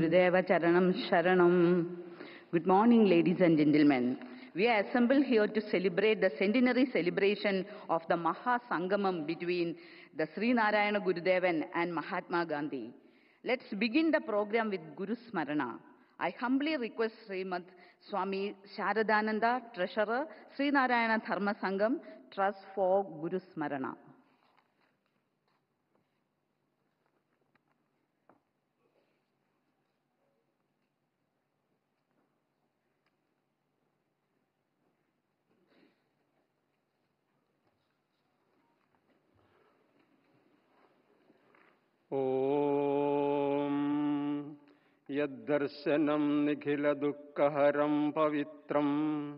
Gurudeva Charanam Sharanam. Good morning, ladies and gentlemen. We are assembled here to celebrate the centenary celebration of the Maha Sangamam between the Sri Narayana Gurudevan and Mahatma Gandhi. Let's begin the program with Guru Smarana. I humbly request Srimad Swami Sharadananda, Treasurer, Sri Narayana Dharma Sangam, Trust for Guru Smarana. Om Yaddarshanam Nikhila Dukkaharam Pavitram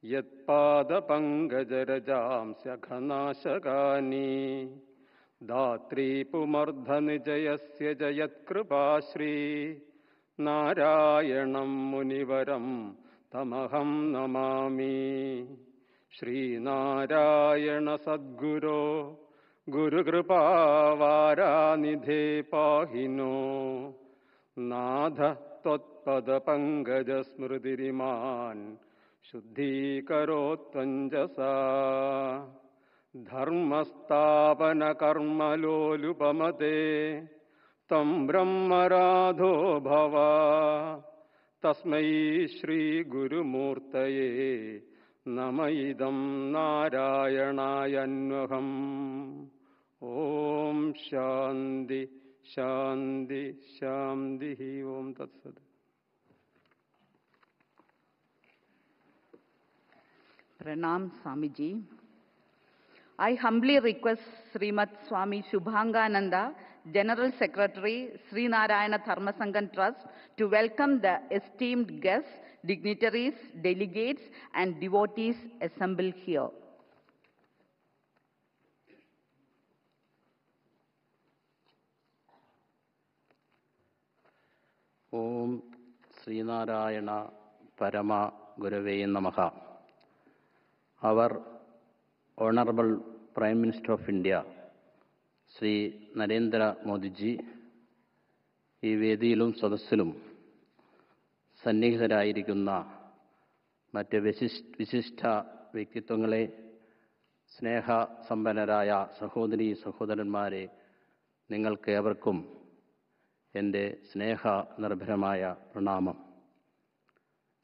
Yadpada Pangajarajam Sakhanashagani Datri Pumardhani Jayasya Jayat Kripashri Narayanam Munivaram Tamaham Namami Shri Narayana Sadguru Guru Kripa Varanidhe Pahino Nadha Totpada Pangaja Smrudiriman Shuddhi Karotvanjasa Dharmastapana Karma Lolupamate Tam Brahma Radho Bhava Tasmai Shri Guru Murtaye Namaidam Narayanayannaham Om Shanti Shanti Shanti Om Tat Sat. Pranam Swamiji. I humbly request Srimad Swami Shubhangananda, General Secretary, Sri Narayana Dharma Sangam Trust, to welcome the esteemed guests, dignitaries, delegates, and devotees assembled here. Om Sri Narayana Parama Gurave Namaha. Our Honorable Prime Minister of India, Sri Narendra Modi ji, ഈ വേദിയിലും സദസ്സിലും സന്നിഹിതരായിരിക്കുന്ന മറ്റ് വിശിഷ്ട വ്യക്തിത്വങ്ങളെ, സ്നേഹസമ്പന്നരായ സഹോദരീ സഹോദരന്മാരെ, നിങ്ങൾക്കേവർക്കും എൻ്റെ സ്നേഹനിർഭരമായ പ്രണാമം.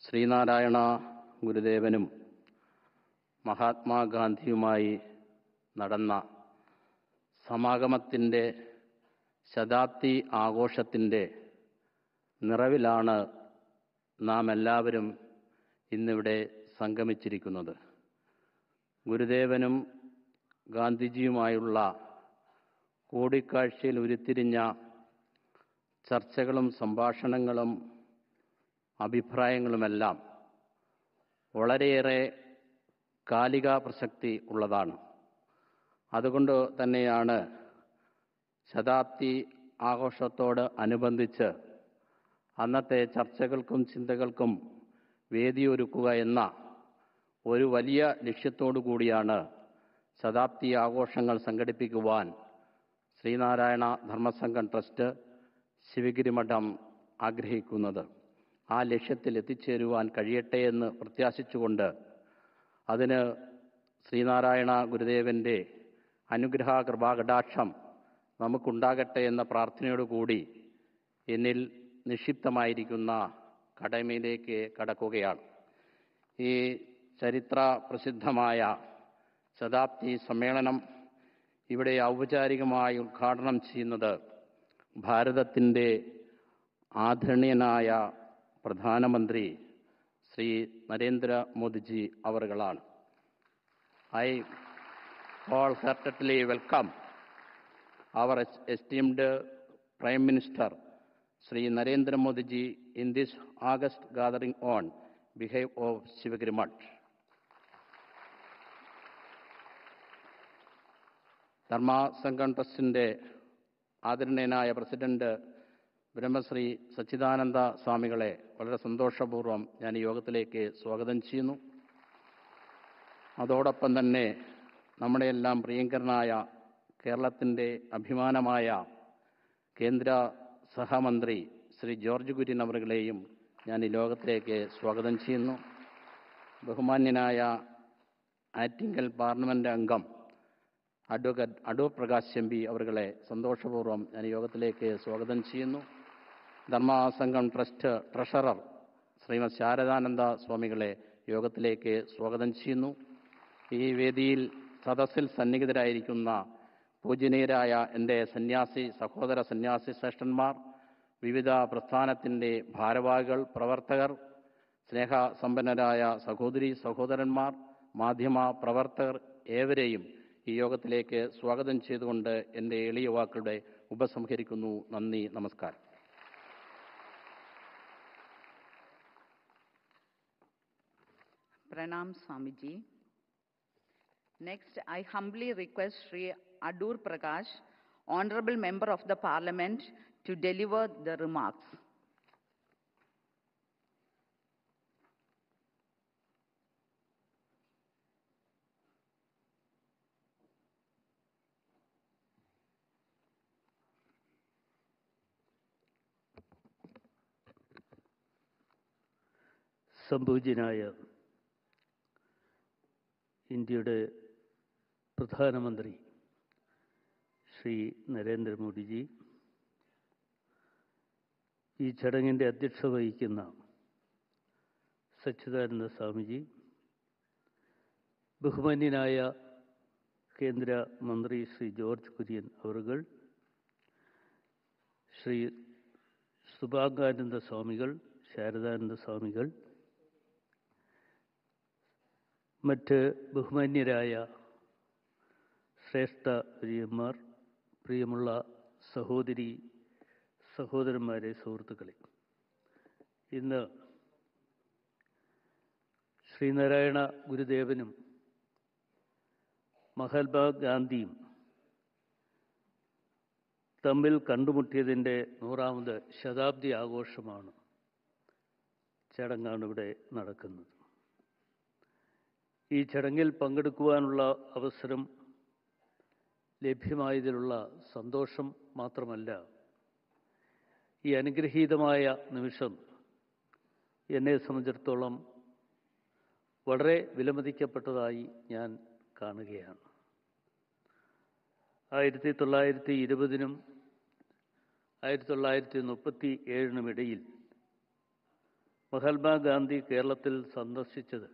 ശ്രീനാരായണ ഗുരുദേവനും മഹാത്മാഗാന്ധിയുമായി നടന്ന സമാഗമത്തിൻ്റെ ശതാബ്ദി ആഘോഷത്തിൻ്റെ നിറവിലാണ് നാം എല്ലാവരും ഇന്നിവിടെ സംഗമിച്ചിരിക്കുന്നത്. ഗുരുദേവനും ഗാന്ധിജിയുമായുള്ള കൂടിക്കാഴ്ചയിൽ ഉരുത്തിരിഞ്ഞ ചർച്ചകളും സംഭാഷണങ്ങളും അഭിപ്രായങ്ങളുമെല്ലാം വളരെയേറെ കാലിക പ്രസക്തി ഉള്ളതാണ്. അതുകൊണ്ട് തന്നെയാണ് ശതാബ്ദി ആഘോഷത്തോട് അനുബന്ധിച്ച് അന്നത്തെ ചർച്ചകൾക്കും ചിന്തകൾക്കും വേദിയൊരുക്കുക എന്ന ഒരു വലിയ ലക്ഷ്യത്തോടു കൂടിയാണ് ശതാബ്ദി ആഘോഷങ്ങൾ സംഘടിപ്പിക്കുവാൻ ശ്രീനാരായണ ധർമ്മസംഘം ട്രസ്റ്റ് ശിവഗിരി മഠം ആഗ്രഹിക്കുന്നത്. ആ ലക്ഷ്യത്തിൽ എത്തിച്ചേരുവാൻ കഴിയട്ടെ എന്ന് പ്രത്യാശിച്ചുകൊണ്ട് അതിന് ശ്രീനാരായണ ഗുരുദേവൻ്റെ അനുഗ്രഹ കൃപാകടാക്ഷം നമുക്കുണ്ടാകട്ടെ എന്ന പ്രാർത്ഥനയോടുകൂടി എന്നിൽ നിക്ഷിപ്തമായിരിക്കുന്ന കടമയിലേക്ക് കടക്കുകയാണ്. ഈ ചരിത്ര പ്രസിദ്ധമായ ശതാബ്ദി സമ്മേളനം ഇവിടെ ഔപചാരികമായി ഉദ്ഘാടനം ചെയ്യുന്നത് ഭാരതത്തിൻ്റെ ആദരണീയനായ പ്രധാനമന്ത്രി Shri Narendra Modiji അവറുകളാണ്. I wholeheartedly welcome our esteemed Prime Minister Sri Narendra Modi ji in this August gathering on behalf of Shivagiri Math. ധർമ്മ സംഘം ട്രസ്റ്റിൻ്റെ ആദരണീയനായ പ്രസിഡന്റ് ബ്രഹ്മശ്രീ സച്ചിദാനന്ദ സ്വാമികളെ വളരെ സന്തോഷപൂർവ്വം ഞാൻ ഈ യോഗത്തിലേക്ക് സ്വാഗതം ചെയ്യുന്നു. അതോടൊപ്പം തന്നെ നമ്മുടെ എല്ലാം പ്രിയങ്കരനായ കേരളത്തിൻ്റെ അഭിമാനമായ കേന്ദ്ര സഹമന്ത്രി ശ്രീ ജോർജ് കുര്യൻ അവറുകളെയും ഞാൻ ഈ യോഗത്തിലേക്ക് സ്വാഗതം ചെയ്യുന്നു. ബഹുമാന്യനായ ആറ്റിങ്ങൽ പാർലമെന്റ് അംഗം advocate Adoor Prakash M P അവറുകളെ സന്തോഷപൂർവ്വം ഞാൻ യോഗത്തിലേക്ക് സ്വാഗതം ചെയ്യുന്നു. ധർമ്മസംഘം ട്രസ്റ്റ് ട്രഷറർ ശ്രീമതി ശാരദാനന്ദ സ്വാമികളെ യോഗത്തിലേക്ക് സ്വാഗതം ചെയ്യുന്നു. ഈ വേദിയിൽ സദസ്സിൽ സന്നിഹിതരായിരിക്കുന്ന പൂജനീയരായ എൻ്റെ സഹോദര സന്യാസി ശ്രേഷ്ഠന്മാർ, വിവിധ പ്രസ്ഥാനത്തിൻ്റെ ഭാരവാഹികൾ, പ്രവർത്തകർ, സ്നേഹസമ്പന്നരായ സഹോദരീ സഹോദരന്മാർ, മാധ്യമ പ്രവർത്തകർ ഏവരെയും ഈ യോഗത്തിലേക്ക് സ്വാഗതം ചെയ്തുകൊണ്ട് എൻ്റെ എളിയ വാക്കുകളുടെ ഉപസംഹരിക്കുന്നു. നന്ദി, നമസ്കാരം. Pranam Swamiji. Next, I humbly request Sri Adur Prakash, Honorable Member of the Parliament, to deliver the remarks. സംപൂജ്യനായ ഇന്ത്യയുടെ പ്രധാനമന്ത്രി ശ്രീ നരേന്ദ്രമോദിജി, ഈ ചടങ്ങിൻ്റെ അധ്യക്ഷത വഹിക്കുന്ന സച്ചിദാനന്ദ സ്വാമിജി, ബഹുമാന്യനായ കേന്ദ്ര മന്ത്രി ശ്രീ ജോർജ് കുര്യൻ അവറുകൾ, ശ്രീ സുഭാംഗാനന്ദ സ്വാമികൾ, ശാരദാനന്ദ സ്വാമികൾ, മറ്റ് ബഹുമാന്യരായ ശ്രേഷ്ഠ വര്യന്മാർ, പ്രിയമുള്ള സഹോദരന്മാരെ, സുഹൃത്തുക്കളെ, ഇന്ന് ശ്രീനാരായണ ഗുരുദേവനും മഹാത്മാഗാന്ധിയും തമ്മിൽ കണ്ടുമുട്ടിയതിൻ്റെ 100ാമത് ശതാബ്ദി ആഘോഷമാണ്, ചടങ്ങാണ് ഇവിടെ നടക്കുന്നത്. ഈ ചടങ്ങിൽ പങ്കെടുക്കുവാനുള്ള അവസരം ലഭ്യമായതിലുള്ള സന്തോഷം മാത്രമല്ല, ഈ അനുഗ്രഹീതമായ നിമിഷം എന്നെ സംബന്ധിച്ചിടത്തോളം വളരെ വിലമതിക്കപ്പെട്ടതായി ഞാൻ കാണുകയാണ്. 1920-നും 1937-നും ഇടയിൽ മഹാത്മാഗാന്ധി കേരളത്തിൽ സന്ദർശിച്ചത്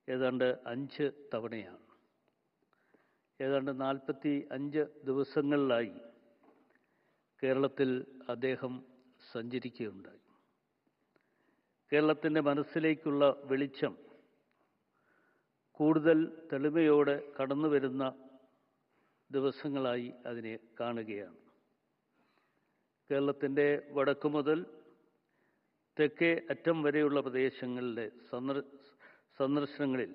ഏതാണ്ട് 5 തവണയാണ്. ഏതാണ്ട് 45 ദിവസങ്ങളിലായി കേരളത്തിൽ അദ്ദേഹം സഞ്ചരിക്കുകയുണ്ടായി. കേരളത്തിൻ്റെ മനസ്സിലേക്കുള്ള വെളിച്ചം കൂടുതൽ തെളിമയോടെ കടന്നു വരുന്ന ദിവസങ്ങളായി അതിനെ കാണുകയാണ്. കേരളത്തിൻ്റെ വടക്കു മുതൽ തെക്കേ അറ്റം വരെയുള്ള പ്രദേശങ്ങളിലെ സന്ദർശനങ്ങളിൽ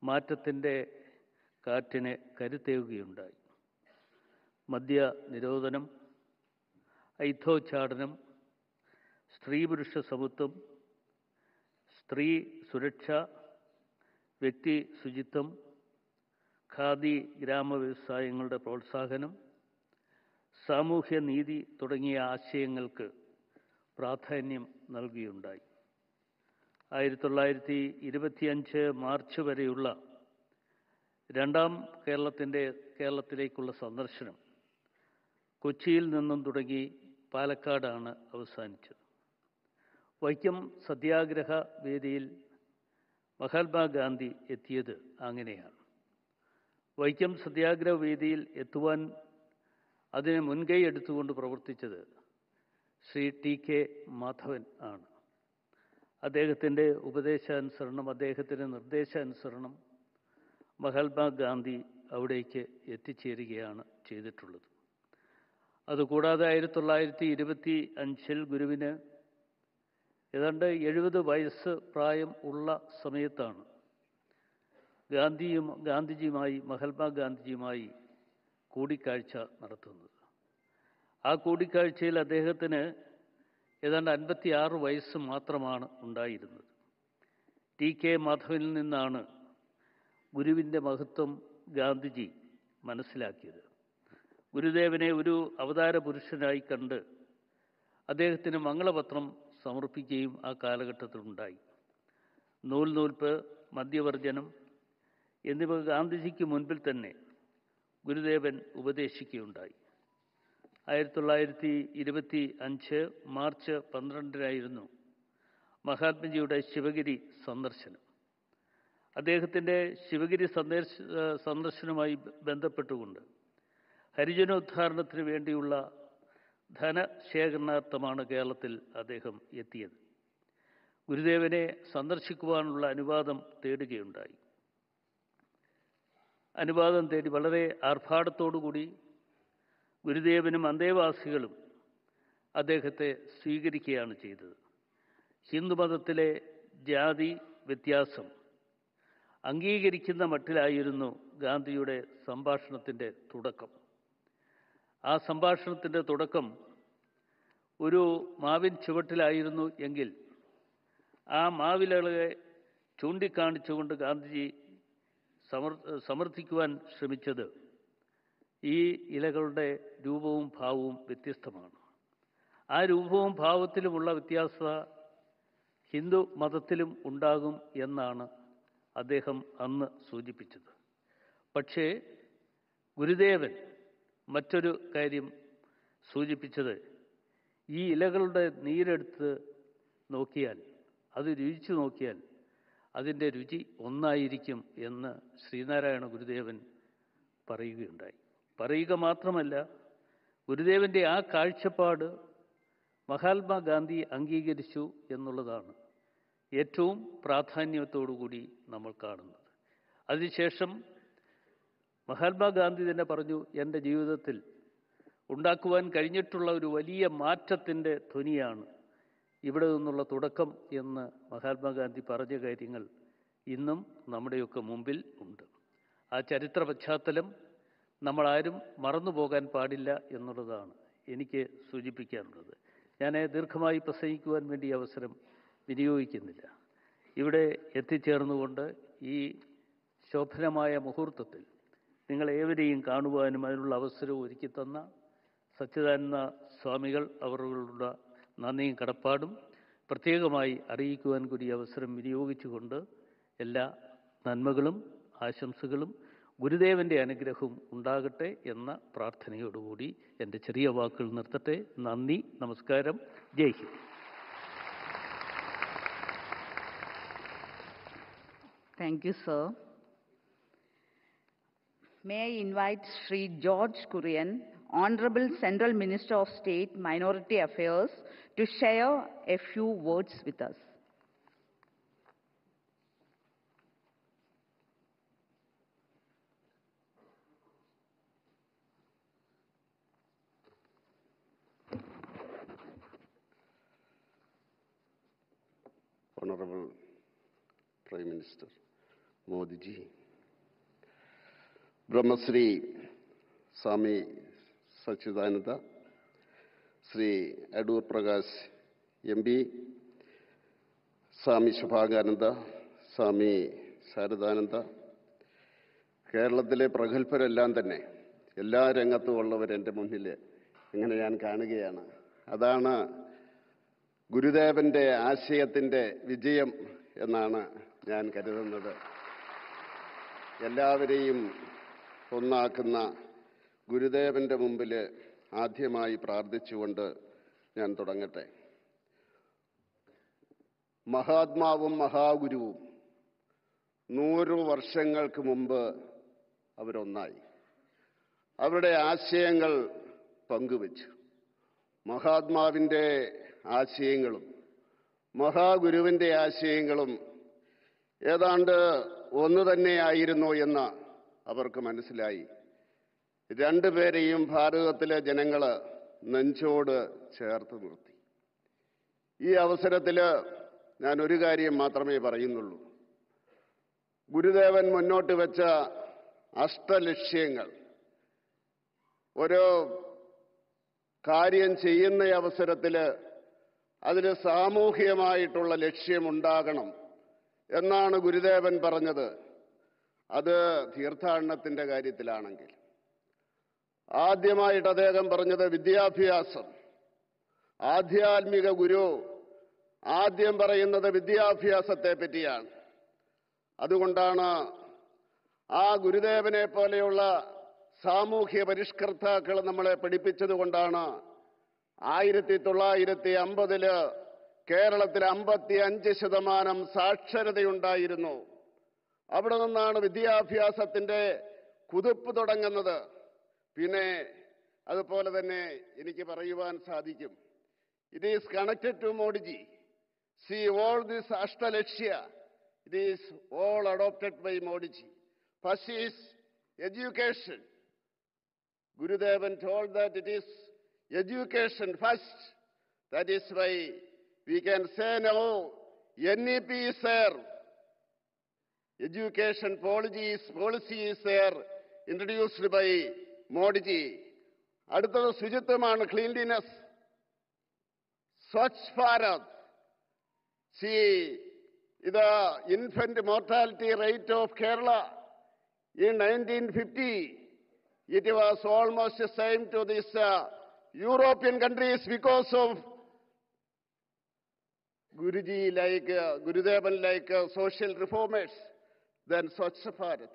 മാറ്റത്തിൻ്റെ കാറ്റിനെ കരുത്തേകുകയുണ്ടായി. മദ്യ നിരോധനം, ഐത്തോച്ചാടനം, സ്ത്രീ പുരുഷ സമത്വം, സ്ത്രീ സുരക്ഷ, വ്യക്തി ശുചിത്വം, ഖാദി ഗ്രാമ വ്യവസായങ്ങളുടെ പ്രോത്സാഹനം, സാമൂഹ്യ നീതി തുടങ്ങിയ ആശയങ്ങൾക്ക് പ്രാധാന്യം നൽകുകയുണ്ടായി. 1925 മാർച്ച് വരെയുള്ള രണ്ടാം കേരളത്തിലേക്കുള്ള സന്ദർശനം കൊച്ചിയിൽ നിന്നും തുടങ്ങി പാലക്കാടാണ് അവസാനിച്ചത്. വൈക്കം സത്യാഗ്രഹ വേദിയിൽ മഹാത്മാഗാന്ധി എത്തിയത് അങ്ങനെയാണ്. വൈക്കം സത്യാഗ്രഹ വേദിയിൽ എത്തുവാൻ അതിനെ മുൻകൈ എടുത്തുകൊണ്ട് പ്രവർത്തിച്ചത് ശ്രീ ടി.കെ. മാധവൻ ആണ്. അദ്ദേഹത്തിൻ്റെ ഉപദേശാനുസരണം, അദ്ദേഹത്തിൻ്റെ നിർദ്ദേശാനുസരണം മഹാത്മാഗാന്ധി അവിടേക്ക് എത്തിച്ചേരുകയാണ് ചെയ്തിട്ടുള്ളത്. അതുകൂടാതെ 1925 ഗുരുവിന് ഏതാണ്ട് 70 വയസ്സ് പ്രായം ഉള്ള സമയത്താണ് മഹാത്മാഗാന്ധിജിയുമായി കൂടിക്കാഴ്ച നടത്തുന്നത്. ആ കൂടിക്കാഴ്ചയിൽ അദ്ദേഹത്തിന് ഏതാണ്ട് 56 വയസ്സ് മാത്രമാണ് ഉണ്ടായിരുന്നത്. ടി.കെ. മാധവനിൽ നിന്നാണ് ഗുരുവിൻ്റെ മഹത്വം ഗാന്ധിജി മനസ്സിലാക്കിയത്. ഗുരുദേവനെ ഒരു അവതാര പുരുഷനായി കണ്ട് അദ്ദേഹത്തിന് മംഗളപത്രം സമർപ്പിക്കുകയും ആ കാലഘട്ടത്തിലുണ്ടായി. നൂൽനൂൽപ്പ്, മദ്യവർജനം എന്നിവ ഗാന്ധിജിക്ക് മുൻപിൽ തന്നെ ഗുരുദേവൻ ഉപദേശിക്കുകയുണ്ടായി. 1925 മാർച്ച് 12 മഹാത്മജിയുടെ ശിവഗിരി സന്ദർശനം. അദ്ദേഹത്തിൻ്റെ ശിവഗിരി സന്ദർശനവുമായി ബന്ധപ്പെട്ടുകൊണ്ട് ഹരിജനോദ്ധാരണത്തിന് വേണ്ടിയുള്ള ധനശേഖരണാർത്ഥമാണ് കേരളത്തിൽ അദ്ദേഹം എത്തിയത്. ഗുരുദേവനെ സന്ദർശിക്കുവാനുള്ള അനുവാദം തേടുകയുണ്ടായി. അനുവാദം തേടി വളരെ ആർഭാടത്തോടുകൂടി ഗുരുദേവനും അന്തേവാസികളും അദ്ദേഹത്തെ സ്വീകരിക്കുകയാണ് ചെയ്തത്. ഹിന്ദുമതത്തിലെ ജാതി വ്യത്യാസം അംഗീകരിക്കുന്ന മട്ടിലായിരുന്നു ഗാന്ധിയുടെ സംഭാഷണത്തിൻ്റെ തുടക്കം. ആ സംഭാഷണത്തിൻ്റെ തുടക്കം ഒരു മാവിൻ ചുവട്ടിലായിരുന്നു എങ്കിൽ ആ മാവിലകളെ ചൂണ്ടിക്കാണിച്ചുകൊണ്ട് ഗാന്ധിജി സമർത്ഥിക്കുവാൻ ശ്രമിച്ചത് ഈ ഇലകളുടെ രൂപവും ഭാവവും വ്യത്യസ്തമാണ്. ആ രൂപവും ഭാവത്തിലുമുള്ള വ്യത്യാസത ഹിന്ദു മതത്തിലും ഉണ്ടാകും എന്നാണ് അദ്ദേഹം അന്ന് സൂചിപ്പിച്ചത്. പക്ഷേ ഗുരുദേവൻ മറ്റൊരു കാര്യം സൂചിപ്പിച്ചത്, ഈ ഇലകളുടെ നീരെടുത്ത് നോക്കിയാൽ, അത് രുചിച്ചു നോക്കിയാൽ അതിൻ്റെ രുചി ഒന്നായിരിക്കും എന്ന് ശ്രീനാരായണ ഗുരുദേവൻ പറയുകയുണ്ടായി. പറയുക മാത്രമല്ല, ഗുരുദേവൻ്റെ ആ കാഴ്ചപ്പാട് മഹാത്മാഗാന്ധി അംഗീകരിച്ചു എന്നുള്ളതാണ് ഏറ്റവും പ്രാധാന്യത്തോടുകൂടി നമ്മൾ കാണുന്നത്. അതിനുശേഷം മഹാത്മാഗാന്ധി തന്നെ പറഞ്ഞു, എൻ്റെ ജീവിതത്തിൽ ഉണ്ടാക്കുവാൻ കഴിഞ്ഞിട്ടുള്ള ഒരു വലിയ മാറ്റത്തിൻ്റെ ധ്വനിയാണ് ഇവിടെ നിന്നുള്ള തുടക്കം എന്ന് മഹാത്മാഗാന്ധി പറഞ്ഞ കാര്യങ്ങൾ ഇന്നും നമ്മുടെയൊക്കെ മുമ്പിൽ ഉണ്ട്. ആ ചരിത്ര പശ്ചാത്തലം നമ്മളാരും മറന്നു പോകാൻ പാടില്ല എന്നുള്ളതാണ് എനിക്ക് സൂചിപ്പിക്കാനുള്ളത്. ഞാൻ ദീർഘമായി പ്രസംഗിക്കുവാൻ വേണ്ടി അവസരം വിനിയോഗിക്കുന്നില്ല. ഇവിടെ എത്തിച്ചേർന്നുകൊണ്ട് ഈ ശോഭനമായ മുഹൂർത്തത്തിൽ നിങ്ങളേവരെയും കാണുവാനും അതിനുള്ള അവസരവും ഒരുക്കി തന്ന സച്ചിദാനന്ദ സ്വാമികൾ അവരുടെ നന്ദിയും കടപ്പാടും പ്രത്യേകമായി അറിയിക്കുവാൻ കൂടി അവസരം വിനിയോഗിച്ചുകൊണ്ട് എല്ലാ നന്മകളും ആശംസകളും ഗുരുദേവൻ്റെ അനുഗ്രഹവും ഉണ്ടാകട്ടെ എന്ന പ്രാർത്ഥനയോടുകൂടി എൻ്റെ ചെറിയ വാക്കുകൾ നിർത്തട്ടെ. നന്ദി, നമസ്കാരം, ജയ് Hind. Thank you, sir. May I invite Sri George Kurian, Honorable Central Minister of State Minority Affairs, to share a few words with us. Honorable Prime Minister Modi ji, Brahmasri Swami Sachidananda, Sri Adur Prakash MP, Swami Shubhagananda, Swami Saradananda, കേരളത്തിലെ പ്രഗത്ഭരെല്ലാം തന്നെ എല്ലാ രംഗത്തുമുള്ളവർ എൻ്റെ മുന്നിൽ ഇങ്ങനെ ഞാൻ കാണുകയാണ്. അതാണ് ഗുരുദേവൻ്റെ ആശയത്തിൻ്റെ വിജയം എന്നാണ് ഞാൻ കരുതുന്നത്. എല്ലാവരെയും ഒന്നാക്കുന്ന ഗുരുദേവൻ്റെ മുമ്പിൽ ആദ്യമായി പ്രാർത്ഥിച്ചുകൊണ്ട് ഞാൻ തുടങ്ങട്ടെ. മഹാത്മാവും മഹാഗുരുവും 100 വർഷങ്ങൾക്ക് മുമ്പ് അവരൊന്നായി. അവരുടെ ആശയങ്ങൾ പങ്കുവച്ചു. മഹാത്മാവിൻ്റെ ആശയങ്ങളും മഹാഗുരുവിൻ്റെ ആശയങ്ങളും ഏതാണ്ട് ഒന്നു തന്നെയായിരുന്നു എന്ന് അവർക്ക് മനസ്സിലായി. രണ്ടുപേരെയും ഭാരതത്തിലെ ജനങ്ങൾ നെഞ്ചോട് ചേർത്ത് നിർത്തി. ഈ അവസരത്തിൽ ഞാൻ ഒരു കാര്യം മാത്രമേ പറയുന്നുള്ളൂ. ഗുരുദേവൻ മുന്നോട്ട് വെച്ച അഷ്ടലക്ഷ്യങ്ങൾ, ഓരോ കാര്യം ചെയ്യുന്ന അവസരത്തിൽ അതിന് സാമൂഹികമായിട്ടുള്ള ലക്ഷ്യമുണ്ടാകണം എന്നാണ് ഗുരുദേവൻ പറഞ്ഞത്. അത് തീർത്ഥാടനത്തിൻ്റെ കാര്യത്തിലാണെങ്കിൽ ആദ്യമായിട്ട് അദ്ദേഹം പറഞ്ഞത് വിദ്യാഭ്യാസം, ആധ്യാത്മിക ഗുരു ആദ്യം പറയുന്നത് വിദ്യാഭ്യാസത്തെ പറ്റിയാണ്. അതുകൊണ്ടാണ് ആ ഗുരുദേവനെ പോലെയുള്ള സാമൂഹ്യ പരിഷ്കർത്താക്കൾ നമ്മളെ പഠിപ്പിച്ചതുകൊണ്ടാണ് 1950 കേരളത്തിൽ 55% സാക്ഷരതയുണ്ടായിരുന്നു. അവിടെ നിന്നാണ് വിദ്യാഭ്യാസത്തിൻ്റെ കുതിപ്പ് തുടങ്ങുന്നത്. പിന്നെ അതുപോലെ തന്നെ എനിക്ക് പറയുവാൻ സാധിക്കും, it is connected to Modiji. See, all this Ashtalakshya, it is all adopted by Modiji. First is education. Gurudevan told that it is education first. That is why we can say now NEP is there. Education policy is there, introduced by Modiji. അടുത്തത് ശുചിത്വമാണ്, cleanliness. Swachh Bharat. See, the infant mortality rate of Kerala in 1950, it was almost the same to these European countries because of Gurudevan-like social reformers. Then Swachh Bharat.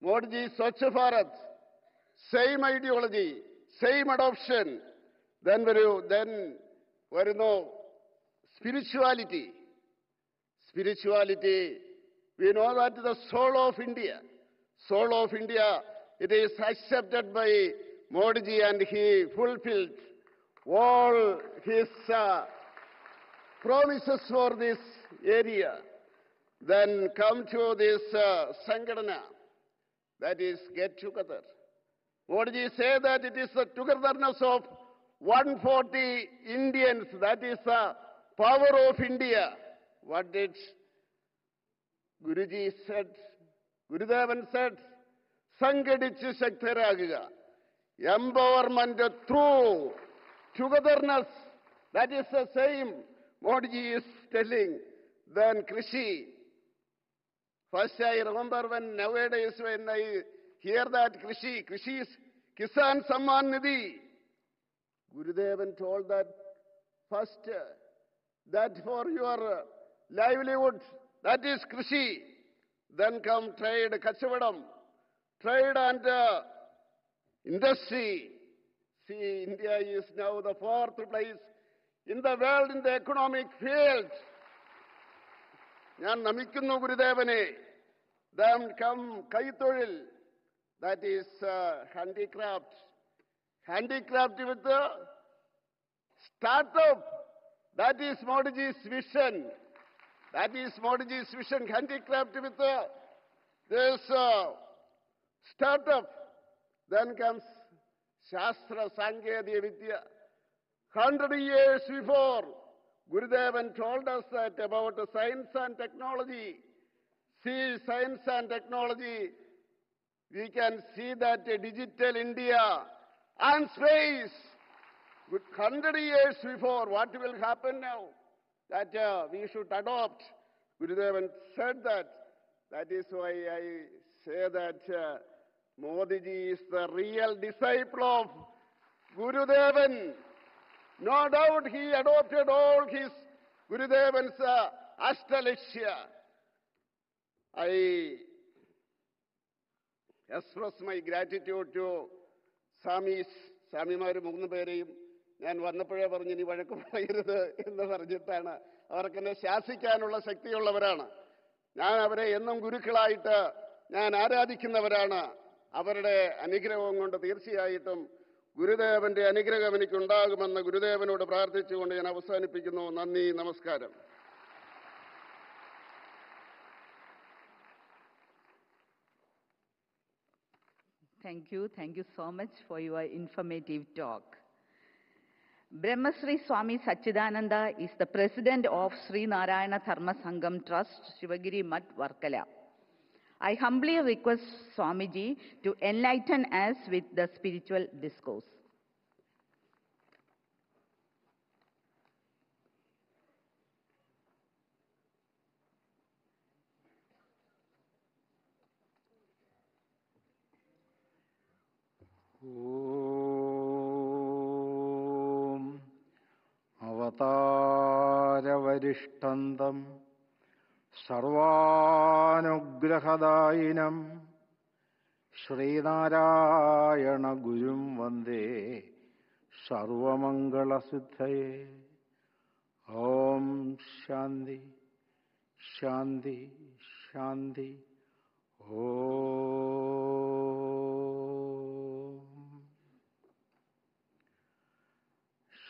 Modiji, Swachh Bharat, same ideology, same adoption. Then വരുന്നു spirituality. Spirituality, we know that the soul of India, it is accepted by Modiji, and he fulfilled all his promises for this area. Then come to this Sangadana, that is get together. Modiji say that it is the togetherness of 140 Indians, that is the power of India. What did Guruji said? Gurudevan said, Sangadichu Shaktaragiga. Empowerment through togetherness. That is the same Modiji is telling. Then Krishi. First I remember when nowadays when I hear that Krishi is Kisan Samman Nidhi. Gurudevan told that first, that for your livelihood, that is Krishi. Then come trade, Kachavadam, trade and industry. See, India is now the 4th place in the world in the economic field. ഞാൻ നമിക്കുന്നു ഗുരുദേവനെ. Then come കൈത്തൊഴിൽ, that is handicraft. Handicraft with the startup. That is Modiji's vision. Handicraft with this startup. Then comes Shastra Sankedya Vidya. 100 years before, Gurudevan told us that about science and technology. See, science and technology, we can see that digital India and space. 100 years before, what will happen now? That we should adopt. Gurudevan said that. That is why I say that Modiji is the real disciple of Gurudevan. No doubt he adopted all his Gurudevan's Ashtalakshya. I express my gratitude to സ്വാമിമാർ 3 പേരെയും ഞാൻ വന്നപ്പോഴേ പറഞ്ഞു ഇനി വഴക്ക് പറയരുത് എന്ന് പറഞ്ഞിട്ടാണ്. അവർക്കെന്നെ ശാസിക്കാനുള്ള ശക്തിയുള്ളവരാണ്. ഞാൻ അവരെ എന്നും ഗുരുക്കളായിട്ട് ഞാൻ ആരാധിക്കുന്നവരാണ്. അവരുടെ അനുഗ്രഹവും കൊണ്ട് തീർച്ചയായിട്ടും ഗുരുദേവന്റെ അനുഗ്രഹം എനിക്കുണ്ടാകുമെന്ന് ഗുരുദേവനോട് പ്രാർത്ഥിച്ചുകൊണ്ട് ഞാൻ അവസാനിപ്പിക്കുന്നു. നന്ദി, നമസ്കാരം. Thank you so much for your informative talk. Brahmasri Swami Sachidananda is the president of Sri Narayana Dharma Sangam Trust, Shivagiri Math, Varkala. I humbly request Swamiji to enlighten us with the spiritual discourse. സർവരിഷ്ടന്തം സർവാനുഗ്രഹദായിനം Sreenarayana ഗുരും വന്ദേ സർവമംഗളസിദ്ധയേ. ഓം ശാന്തി ശാന്തി ശാന്തി. ഓം.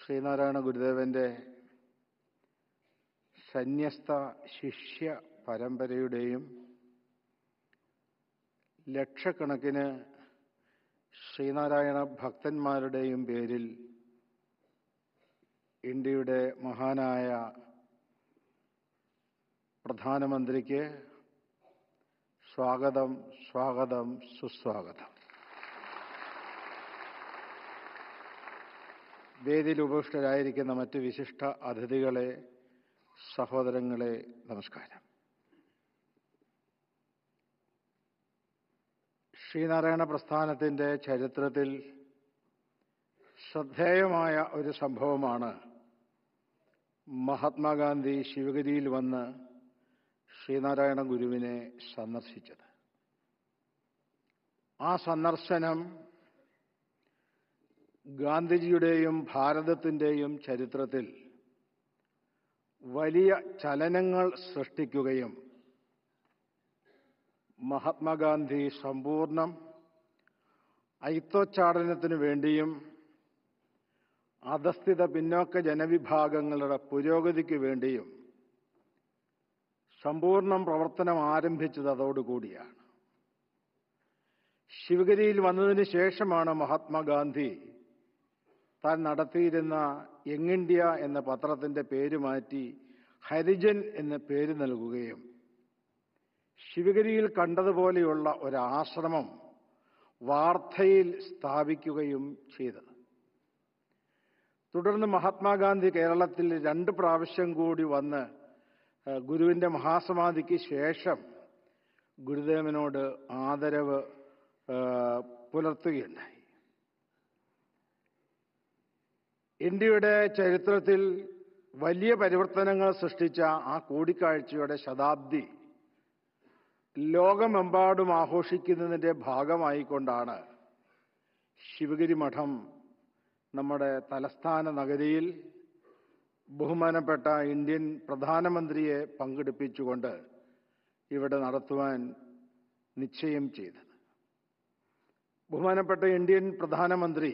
ശ്രീനാരായണ ഗുരുദേവന്റെ സന്യസ്ത ശിഷ്യ പരമ്പരയുടെയും ലക്ഷക്കണക്കിന് ശ്രീനാരായണ ഭക്തന്മാരുടെയും പേരിൽ ഇന്ത്യയുടെ മഹാനായ പ്രധാനമന്ത്രിക്ക് സ്വാഗതം സ്വാഗതം സുസ്വാഗതം. വേദിയിൽ ഉപവിഷ്ടരായിരിക്കുന്ന മറ്റ് വിശിഷ്ട അതിഥികളെ, സഹോദരങ്ങളെ, നമസ്കാരം. ശ്രീനാരായണ പ്രസ്ഥാനത്തിൻ്റെ ചരിത്രത്തിൽ ശ്രദ്ധേയമായ ഒരു സംഭവമാണ് മഹാത്മാഗാന്ധി ശിവഗിരിയിൽ വന്ന് ശ്രീനാരായണ ഗുരുവിനെ സന്ദർശിച്ചത്. ആ സന്ദർശനം ഗാന്ധിജിയുടെയും ഭാരതത്തിൻ്റെയും ചരിത്രത്തിൽ വലിയ ചലനങ്ങൾ സൃഷ്ടിക്കുകയും മഹാത്മാഗാന്ധി സമ്പൂർണ്ണം ഐത്തോച്ചാടനത്തിനു വേണ്ടിയും അധസ്ഥിത പിന്നോക്ക ജനവിഭാഗങ്ങളുടെ പുരോഗതിക്ക് വേണ്ടിയും സമ്പൂർണ്ണം പ്രവർത്തനം ആരംഭിച്ചത് അതോടുകൂടിയാണ്. ശിവഗിരിയിൽ വന്നതിന് ശേഷമാണ് മഹാത്മാഗാന്ധി താൻ നടത്തിയിരുന്ന യങ് ഇന്ത്യ എന്ന പത്രത്തിൻ്റെ പേര് മാറ്റി ഹരിജൻ എന്ന പേര് നൽകുകയും ശിവഗിരിയിൽ കണ്ടതുപോലെയുള്ള ഒരാശ്രമം വാർധയിൽ സ്ഥാപിക്കുകയും ചെയ്തത്. തുടർന്ന് മഹാത്മാഗാന്ധി കേരളത്തിൽ 2 പ്രാവശ്യം കൂടി വന്ന് ഗുരുവിൻ്റെ മഹാസമാധിക്ക് ശേഷം ഗുരുദേവനോട് ആദരവ് പുലർത്തുകയുണ്ടായി. ഇന്ത്യയുടെ ചരിത്രത്തിൽ വലിയ പരിവർത്തനങ്ങൾ സൃഷ്ടിച്ച ആ കൂടിക്കാഴ്ചയുടെ ശതാബ്ദി ലോകമെമ്പാടും ആഘോഷിക്കുന്നതിൻ്റെ ഭാഗമായിക്കൊണ്ടാണ് ശിവഗിരി മഠം നമ്മുടെ തലസ്ഥാന നഗരിയിൽ ബഹുമാനപ്പെട്ട ഇന്ത്യൻ പ്രധാനമന്ത്രിയെ പങ്കെടുപ്പിച്ചുകൊണ്ട് ഇവിടെ നടത്തുവാൻ നിശ്ചയം ചെയ്തത്. ബഹുമാനപ്പെട്ട ഇന്ത്യൻ പ്രധാനമന്ത്രി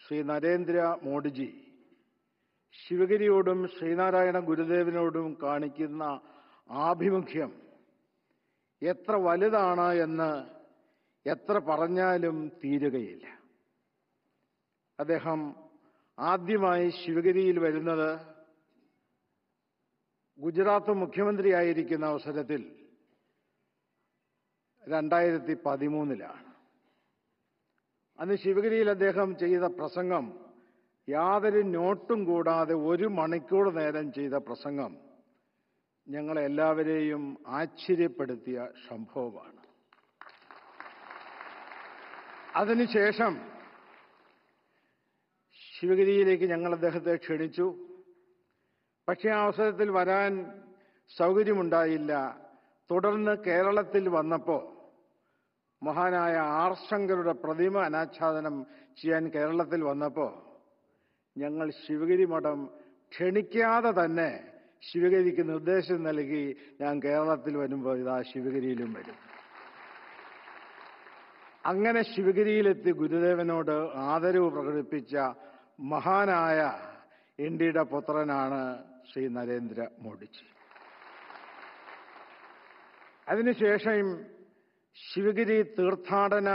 ശ്രീ നരേന്ദ്ര മോദിജി ശിവഗിരിയോടും ശ്രീനാരായണ ഗുരുദേവനോടും കാണിക്കുന്ന ആഭിമുഖ്യം എത്ര വലുതാണ് എന്ന് എത്ര പറഞ്ഞാലും തീരുകയില്ല. അദ്ദേഹം ആദ്യമായി ശിവഗിരിയിൽ വരുന്നത് ഗുജറാത്ത് മുഖ്യമന്ത്രിയായിരിക്കുന്ന അവസരത്തിൽ 2013 അന്ന് ശിവഗിരിയിൽ അദ്ദേഹം ചെയ്ത പ്രസംഗം, യാതൊരു നോട്ടും കൂടാതെ 1 മണിക്കൂർ നേരം ചെയ്ത പ്രസംഗം ഞങ്ങളെല്ലാവരെയും ആശ്ചര്യപ്പെടുത്തിയ സംഭവമാണ്. അതിനുശേഷം ശിവഗിരിയിലേക്ക് ഞങ്ങൾ അദ്ദേഹത്തെ ക്ഷണിച്ചു. പക്ഷേ ആ അവസരത്തിൽ വരാൻ സൗകര്യമുണ്ടായില്ല. തുടർന്ന് കേരളത്തിൽ വന്നപ്പോൾ മഹാനായ ആർ ശങ്കരുടെ പ്രതിമ അനാച്ഛാദനം ചെയ്യാൻ കേരളത്തിൽ വന്നപ്പോൾ ഞങ്ങൾ ശിവഗിരി മഠം ക്ഷണിക്കാതെ തന്നെ ശിവഗിരിക്ക് നിർദ്ദേശം നൽകി, ഞാൻ കേരളത്തിൽ വരുമ്പോൾ ഇതാ ശിവഗിരിയിലും വരും. അങ്ങനെ ശിവഗിരിയിലെത്തി ഗുരുദേവനോട് ആദരവ് പ്രകടിപ്പിച്ച മഹാനായ ഇന്ത്യയുടെ പുത്രനാണ് ശ്രീ നരേന്ദ്ര മോദിജി. അതിനുശേഷം ശിവഗിരി തീർത്ഥാടന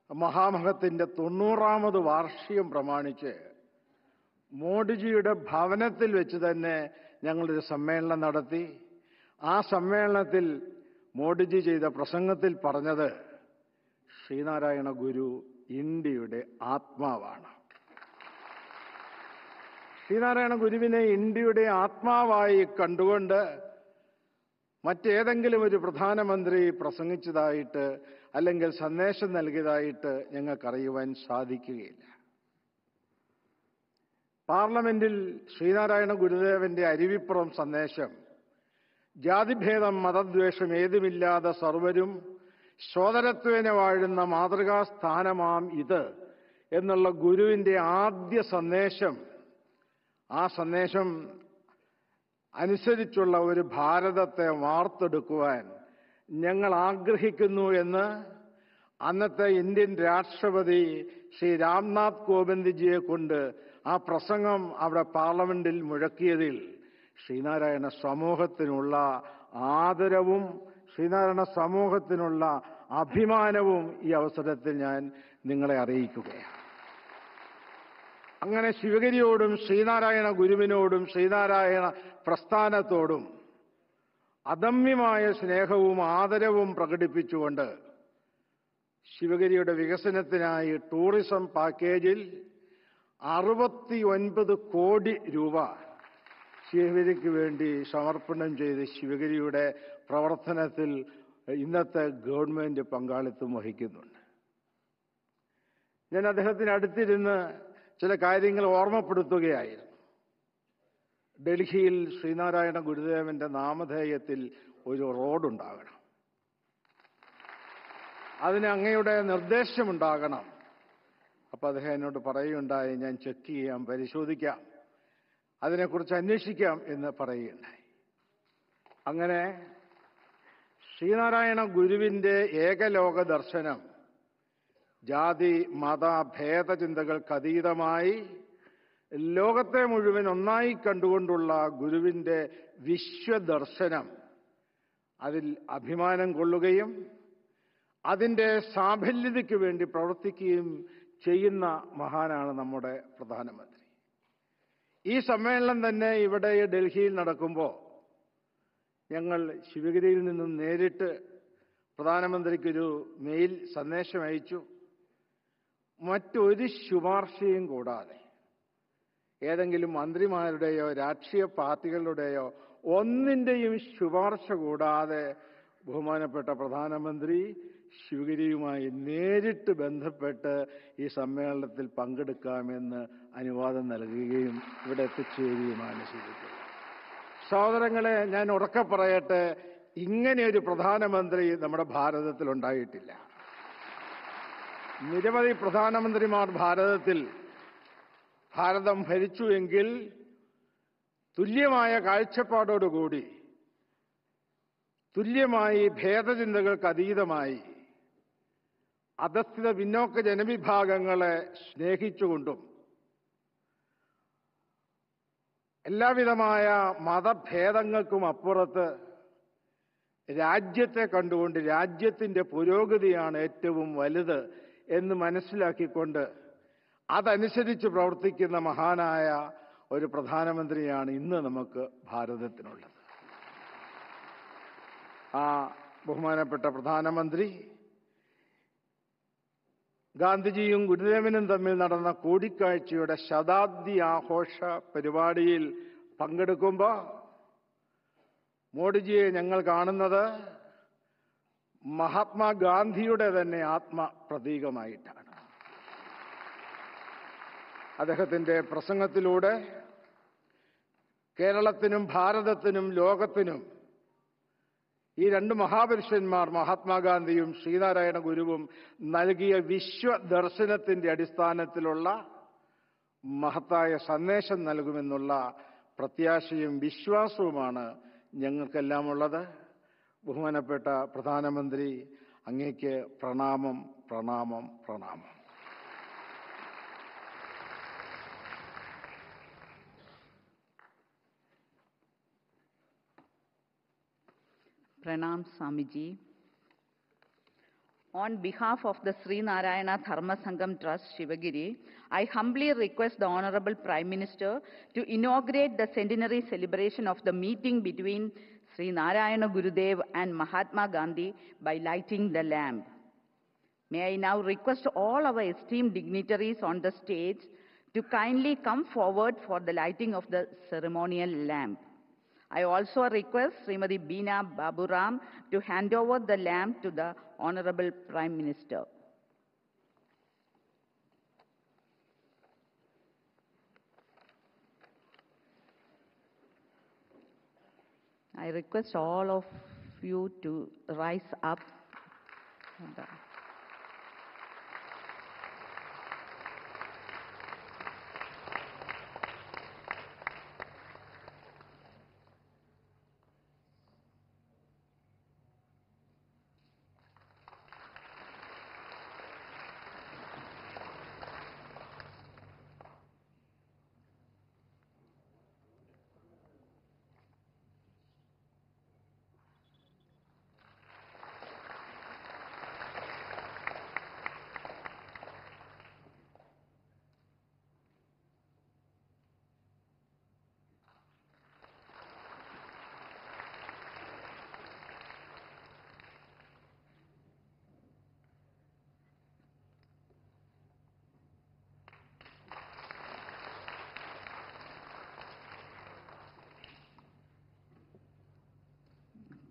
മഹാമഹത്തിൻ്റെ 90ാമത് വാർഷികം പ്രമാണിച്ച് മോദിജിയുടെ ഭവനത്തിൽ വെച്ച് തന്നെ ഞങ്ങളൊരു സമ്മേളനം നടത്തി. ആ സമ്മേളനത്തിൽ മോദിജി ചെയ്ത പ്രസംഗത്തിൽ പറഞ്ഞത് ശ്രീനാരായണ ഗുരു ഇന്ത്യയുടെ ആത്മാവാണ്. ശ്രീനാരായണ ഗുരുവിനെ ഇന്ത്യയുടെ ആത്മാവായി കണ്ടുകൊണ്ട് മറ്റേതെങ്കിലും ഒരു പ്രധാനമന്ത്രി പ്രസംഗിച്ചതായിട്ട് അല്ലെങ്കിൽ സന്ദേശം നൽകിയതായിട്ട് ഞങ്ങൾക്കറിയുവാൻ സാധിക്കുകയില്ല. പാർലമെന്റിൽ ശ്രീനാരായണ ഗുരുദേവന്റെ അരുവിപ്പുറം സന്ദേശം ജാതിഭേദം മതദ്വേഷം ഏതുമില്ലാതെ സർവരും സോദരത്വേന വാഴുന്ന മാതൃകാസ്ഥാനമാം ഇത് എന്നുള്ള ഗുരുവിന്റെ ആദ്യ സന്ദേശം, ആ സന്ദേശം അനുസരിച്ചുള്ള ഒരു ഭാരതത്തെ വാർത്തെടുക്കുവാൻ ഞങ്ങൾ ആഗ്രഹിക്കുന്നു എന്ന് അന്നത്തെ ഇന്ത്യൻ രാഷ്ട്രപതി ശ്രീ രാംനാഥ് കോവിന്ദ്ജിയെ കൊണ്ട് ആ പ്രസംഗം അവിടെ പാർലമെന്റിൽ മുഴക്കിയതിൽ ശ്രീനാരായണ സമൂഹത്തിനുള്ള ആദരവും ശ്രീനാരായണ സമൂഹത്തിനുള്ള അഭിമാനവും ഈ അവസരത്തിൽ ഞാൻ നിങ്ങളെ അറിയിക്കുകയാണ്. അങ്ങനെ ശിവഗിരിയോടും ശ്രീനാരായണ ഗുരുവിനോടും ശ്രീനാരായണ പ്രസ്ഥാനത്തോടും അദമ്യമായ സ്നേഹവും ആദരവും പ്രകടിപ്പിച്ചുകൊണ്ട് ശിവഗിരിയുടെ വികസനത്തിനായി ടൂറിസം പാക്കേജിൽ 69 കോടി രൂപ ശിവഗിരിക്ക് വേണ്ടി സമർപ്പണം ചെയ്ത് ശിവഗിരിയുടെ പ്രവർത്തനത്തിൽ ഇന്നത്തെ ഗവൺമെന്റ് പങ്കാളിത്തം വഹിക്കുന്നുണ്ട്. ഞാൻ അദ്ദേഹത്തിന് അടുത്തിരുന്ന് ചില കാര്യങ്ങൾ ഓർമ്മപ്പെടുത്തുകയായിരുന്നു. ഡൽഹിയിൽ ശ്രീനാരായണ ഗുരുദേവന്റെ നാമധേയത്തിൽ ഒരു റോഡുണ്ടാകണം, അതിന് അങ്ങയുടെ നിർദ്ദേശമുണ്ടാകണം. അപ്പോൾ അദ്ദേഹം എന്നോട് പറയുകയുണ്ടായി, ഞാൻ ചെക്ക് ചെയ്യാം, പരിശോധിക്കാം, അതിനെക്കുറിച്ച് അന്വേഷിക്കാം എന്ന് പറയുകയുണ്ടായി. അങ്ങനെ ശ്രീനാരായണ ഗുരുവിന്റെ ഏകലോക ദർശനം ജാതി മത ഭേദചിന്തകൾക്കതീതമായി ലോകത്തെ മുഴുവൻ ഒന്നായി കണ്ടുകൊണ്ടുള്ള ഗുരുവിന്റെ വിശ്വദർശനം, അതിൽ അഭിമാനം കൊള്ളുകയും അതിൻ്റെ സാഫല്യതയ്ക്ക് വേണ്ടി പ്രവർത്തിക്കുകയും ചെയ്യുന്ന മഹാനാണ് നമ്മുടെ പ്രധാനമന്ത്രി. ഈ സമ്മേളനം തന്നെ ഇവിടെ ഡൽഹിയിൽ നടക്കുമ്പോൾ ഞങ്ങൾ ശിവഗിരിയിൽ നിന്നും നേരിട്ട് പ്രധാനമന്ത്രിക്കൊരു മെയിൽ സന്ദേശം അയച്ചു. മറ്റൊരു ശുപാർശയും കൂടാതെ, ഏതെങ്കിലും മന്ത്രിമാരുടെയോ രാഷ്ട്രീയ പാർട്ടികളുടെയോ ഒന്നിൻ്റെയും ശുപാർശ കൂടാതെ ബഹുമാനപ്പെട്ട പ്രധാനമന്ത്രി ശിവഗിരിയുമായി നേരിട്ട് ബന്ധപ്പെട്ട് ഈ സമ്മേളനത്തിൽ പങ്കെടുക്കാമെന്ന് അനുവാദം നൽകുകയും ഇവിടെ എത്തിച്ചേരുകയുമാണ് ചെയ്തിട്ടുള്ളത്. സഹോദരങ്ങളെ, ഞാൻ ഉറക്കെ പറയട്ടെ, ഇങ്ങനെയൊരു പ്രധാനമന്ത്രി നമ്മുടെ ഭാരതത്തിൽ ഉണ്ടായിട്ടില്ല. നിരവധി പ്രധാനമന്ത്രിമാർ ഭാരതം ഭരിച്ചുവെങ്കിൽ തുല്യമായ കാഴ്ചപ്പാടോടുകൂടി, തുല്യമായി ഭേദചിന്തകൾക്ക് അതീതമായി അധസ്ഥിത പിന്നോക്ക ജനവിഭാഗങ്ങളെ സ്നേഹിച്ചുകൊണ്ടും എല്ലാവിധമായ മതഭേദങ്ങൾക്കും അപ്പുറത്ത് രാജ്യത്തെ കണ്ടുകൊണ്ട് രാജ്യത്തിൻ്റെ പുരോഗതിയാണ് ഏറ്റവും വലുത് എന്ന് മനസ്സിലാക്കിക്കൊണ്ട് അതനുസരിച്ച് പ്രവർത്തിക്കുന്ന മഹാനായ ഒരു പ്രധാനമന്ത്രിയാണ് ഇന്ന് നമുക്ക് ഭാരതത്തിനുള്ളത്. ആ ബഹുമാനപ്പെട്ട പ്രധാനമന്ത്രി ഗാന്ധിജിയും ഗുരുദേവനും തമ്മിൽ നടന്ന കൂടിക്കാഴ്ചയുടെ ശതാബ്ദി ആഘോഷ പരിപാടിയിൽ പങ്കെടുക്കുമ്പോൾ മോഡിജിയെ ഞങ്ങൾ കാണുന്നത് മഹാത്മാഗാന്ധിയുടെ തന്നെ ആത്മപ്രതീകമായിട്ടാണ്. അദ്ദേഹത്തിൻ്റെ പ്രസംഗത്തിലൂടെ കേരളത്തിനും ഭാരതത്തിനും ലോകത്തിനും ഈ രണ്ട് മഹാപുരുഷന്മാർ മഹാത്മാഗാന്ധിയും ശ്രീനാരായണ ഗുരുവും നൽകിയ വിശ്വദർശനത്തിൻ്റെ അടിസ്ഥാനത്തിലുള്ള മഹത്തായ സന്ദേശം നൽകുമെന്നുള്ള പ്രത്യാശയും വിശ്വാസവുമാണ് ഞങ്ങൾക്കെല്ലാം ഉള്ളത്. ബഹുമാനപ്പെട്ട പ്രധാനമന്ത്രി, അങ്ങേക്ക് പ്രണാമം, പ്രണാമം, പ്രണാമം. Pranam Swamiji. On behalf of the Sri Narayana Dharma Sangam Trust, Shivagiri, I humbly request the Honorable Prime Minister to inaugurate the centenary celebration of the meeting between Sri Narayana Gurudev and Mahatma Gandhi by lighting the lamp. May I now request all our esteemed dignitaries on the stage to kindly come forward for the lighting of the ceremonial lamp. I also request Srimati Beena Baburam to hand over the lamp to the Honorable Prime Minister. I request all of you to rise up.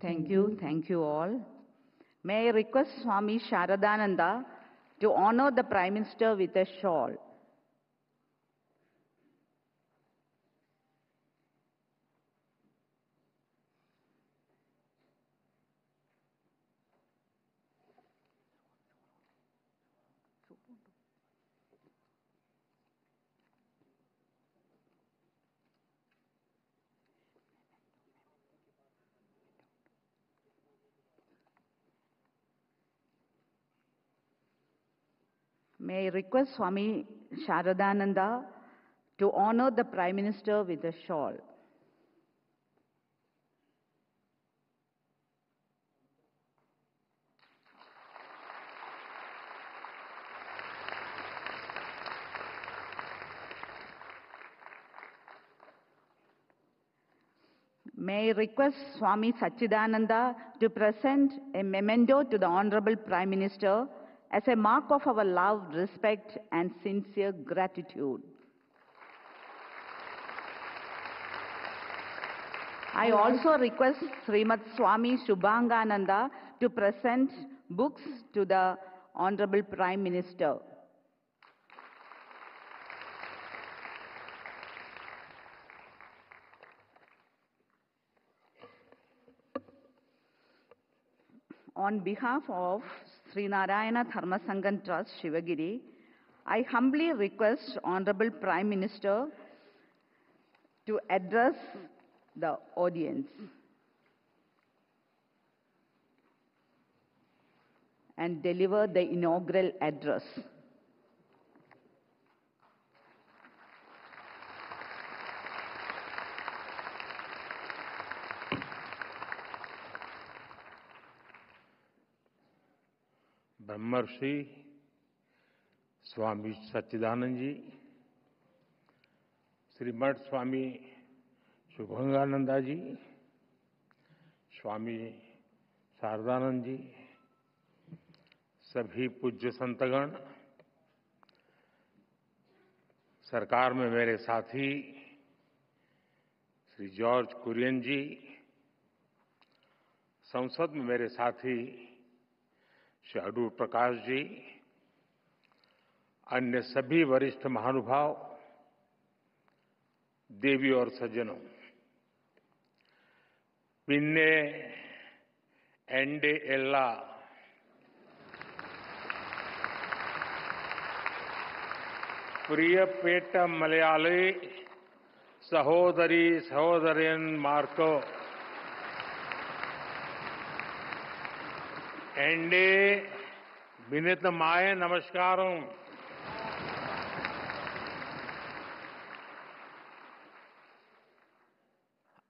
Thank you all. May I request Swami Sharadananda to honor the Prime Minister with a shawl. May I request Swami Sharadananda to honor the Prime Minister with a shawl. May I request Swami Sachidananda to present a memento to the Honorable Prime Minister as a mark of our love, respect, and sincere gratitude. I also request Srimad Swami Shubhangananda to present books to the Honorable Prime Minister. On behalf of Sri Narayana Dharma Sangam Trust, Shivagiri, I humbly request Honorable Prime Minister to address the audience and deliver the inaugural address. ब्रह्मर्षि स्वामी सच्चिदानंद जी, श्रीमठ स्वामी शुभंगानंदा जी, स्वामी शारदानंद जी, सभी पूज्य संतगण, सरकार में मेरे साथी Shri George Kurien जी, संसद में मेरे साथी श्री अडूर प्रकाश जी, अन्य सभी वरिष्ठ महानुभाव, देवी और सज्जनों, पिन्ने एंडे एल्ला प्रियपेट मलयाली सहोदरी सहोदरन मार्को एंडे विनीत माय नमस्कारों।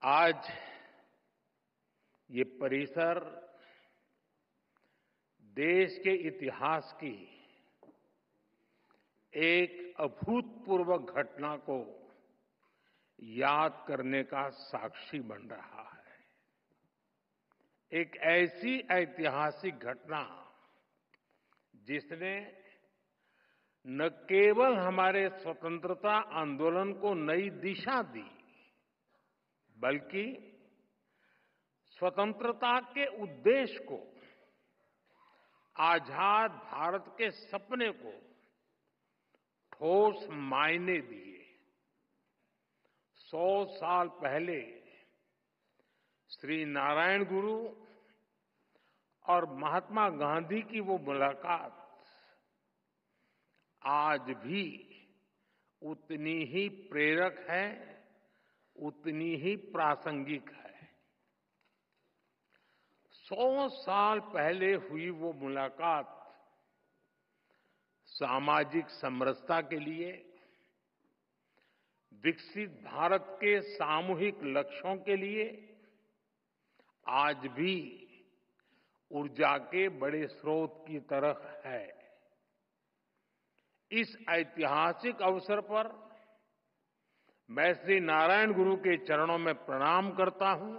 आज ये परिसर देश के इतिहास की एक अभूतपूर्व घटना को याद करने का साक्षी बन रहा है। एक ऐसी ऐतिहासिक घटना जिसने न केवल हमारे स्वतंत्रता आंदोलन को नई दिशा दी, बल्कि स्वतंत्रता के उद्देश्य को, आजाद भारत के सपने को ठोस मायने दिए। 100 साल पहले श्री नारायण गुरु और महात्मा गांधी की वो मुलाकात आज भी उतनी ही प्रेरक है, उतनी ही प्रासंगिक है। 100 साल पहले हुई वो मुलाकात सामाजिक समरसता के लिए, विकसित भारत के सामूहिक लक्ष्यों के लिए आज भी ऊर्जा के बड़े स्रोत की तरह है। इस ऐतिहासिक अवसर पर मैं श्री नारायण गुरु के चरणों में प्रणाम करता हूं।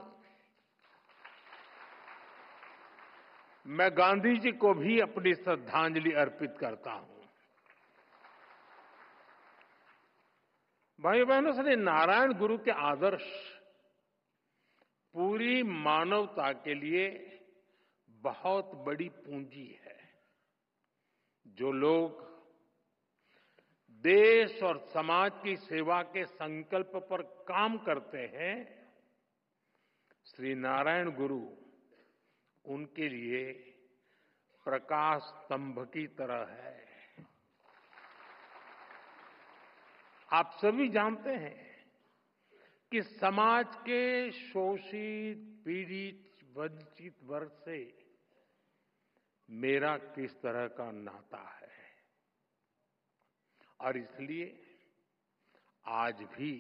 मैं गांधी जी को भी अपनी श्रद्धांजलि अर्पित करता हूं। भाई बहनों, श्री नारायण गुरु के आदर्श पूरी मानवता के लिए बहुत बड़ी पूंजी है। जो लोग देश और समाज की सेवा के संकल्प पर काम करते हैं, श्री नारायण गुरु उनके लिए प्रकाश स्तंभ की तरह है। आप सभी जानते हैं कि समाज के शोषित, पीड़ित, वंचित वर्ग से मेरा किस तरह का नाता है, और इसलिए आज भी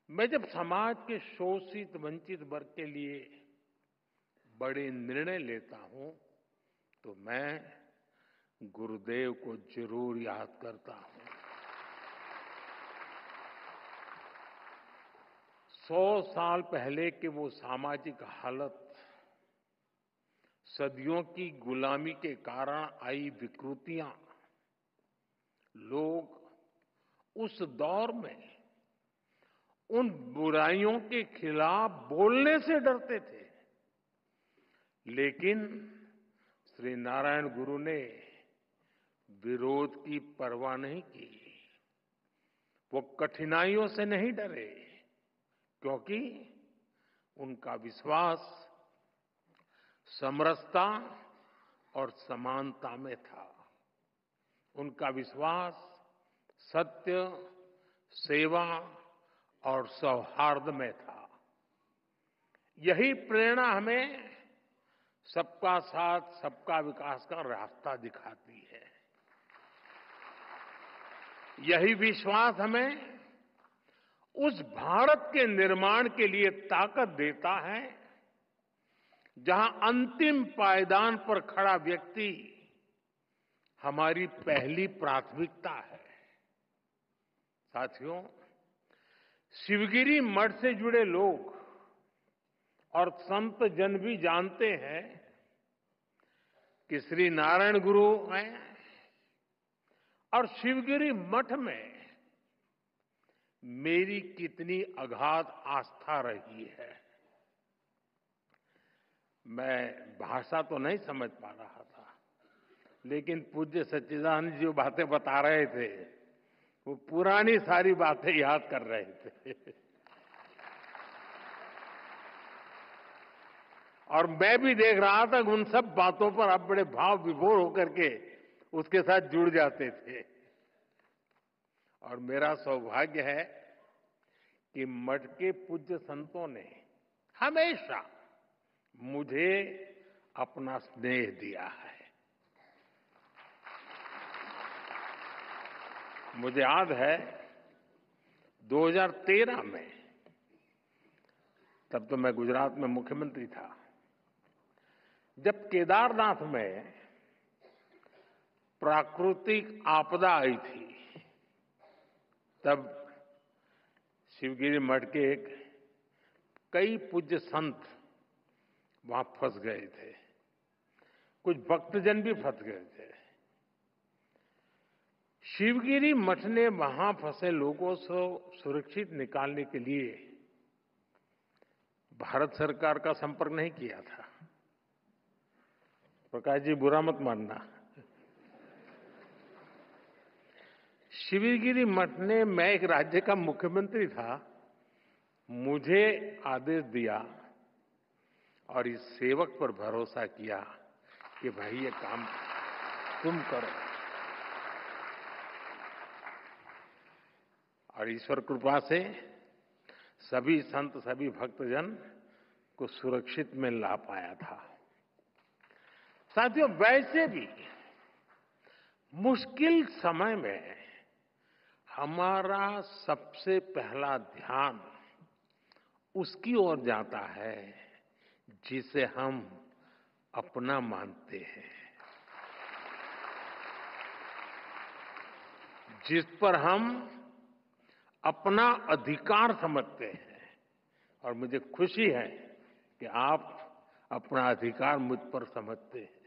मैं जब समाज के शोषित, वंचित वर्ग के लिए बड़े निर्णय लेता हूं तो मैं गुरुदेव को जरूर याद करता हूं। 100 साल पहले के वो सामाजिक हालत, सदियों की गुलामी के कारण आई विकृतियां, लोग उस दौर में उन बुराइयों के खिलाफ बोलने से डरते थे, लेकिन श्री नारायण गुरु ने विरोध की परवाह नहीं की। वो कठिनाइयों से नहीं डरे, क्योंकि उनका विश्वास समरसता और समानता में था। उनका विश्वास सत्य, सेवा और सौहार्द में था। यही प्रेरणा हमें सबका साथ, सबका विकास का रास्ता दिखाती है। यही विश्वास हमें उस भारत के निर्माण के लिए ताकत देता है जहां अंतिम पायदान पर खड़ा व्यक्ति हमारी पहली प्राथमिकता है। साथियों, शिवगिरी मठ से जुड़े लोग और संत जन भी जानते हैं कि श्री नारायण गुरु हैं और शिवगिरी मठ में मेरी कितनी अगाध आस्था रही है। मैं भाषा तो नहीं समझ पा रहा था, लेकिन पूज्य सच्चिदानंद जी जो बातें बता रहे थे, वो पुरानी सारी बातें याद कर रहे थे। और मैं भी देख रहा था कि उन सब बातों पर आप बड़े भाव विभोर होकर के उसके साथ जुड़ जाते थे। और मेरा सौभाग्य है कि मठ के पूज्य संतों ने हमेशा मुझे अपना स्नेह दिया है। मुझे याद है 2013 में, तब तो मैं गुजरात में मुख्यमंत्री था, जब केदारनाथ में प्राकृतिक आपदा आई थी, तब शिवगिरी मठ के कई पूज्य संत वहां फंस गए थे, कुछ भक्तजन भी फंस गए थे। शिवगिरी मठ ने वहां फंसे लोगों को सुरक्षित निकालने के लिए भारत सरकार का संपर्क नहीं किया था। प्रकाश जी, बुरा मत मानना। शिवगिरी मठ ने, मैं एक राज्य का मुख्यमंत्री था, मुझे आदेश दिया और इस सेवक पर भरोसा किया कि भाई ये काम तुम करो। और ईश्वर कृपा से सभी संत, सभी भक्तजन को सुरक्षित में ला पाया था। साथियों, वैसे भी मुश्किल समय में हमारा सबसे पहला ध्यान उसकी ओर जाता है जिसे हम अपना मानते हैं, जिस पर हम अपना अधिकार समझते हैं। और मुझे खुशी है कि आप अपना अधिकार मुझ पर समझते हैं।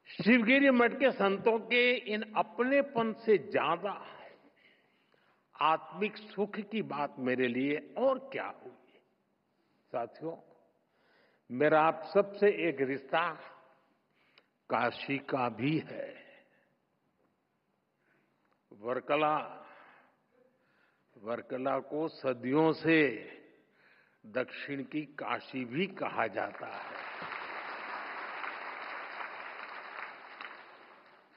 शिवगिरी मठ के संतों के इन अपनेपन से ज्यादा आत्मिक सुख की बात मेरे लिए और क्या हुई। साथियों, मेरा आप सबसे एक रिश्ता काशी का भी है। वर्कला को सदियों से दक्षिण की काशी भी कहा जाता है।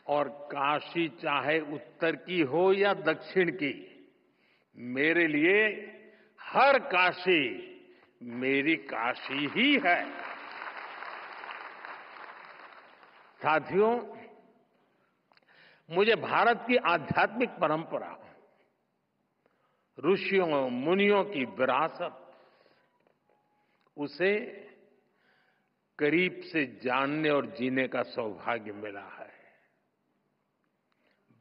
और काशी चाहे उत्तर की हो या दक्षिण की, मेरे लिए हर काशी मेरी काशी ही है। साथियों, मुझे भारत की आध्यात्मिक परंपरा, ऋषियों मुनियों की विरासत, उसे करीब से जानने और जीने का सौभाग्य मिला है।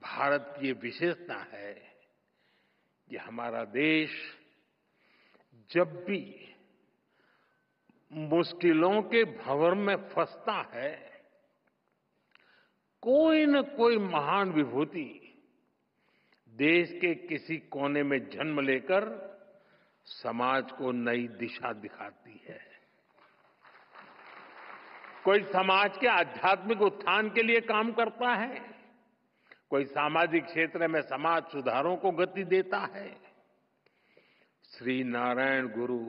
भारत की ये विशेषता है कि हमारा देश जब भी मुश्किलों के भंवर में फंसता है, कोई न कोई महान विभूति देश के किसी कोने में जन्म लेकर समाज को नई दिशा दिखाती है। कोई समाज के आध्यात्मिक उत्थान के लिए काम करता है, कोई सामाजिक क्षेत्र में समाज सुधारों को गति देता है। श्री नारायण गुरु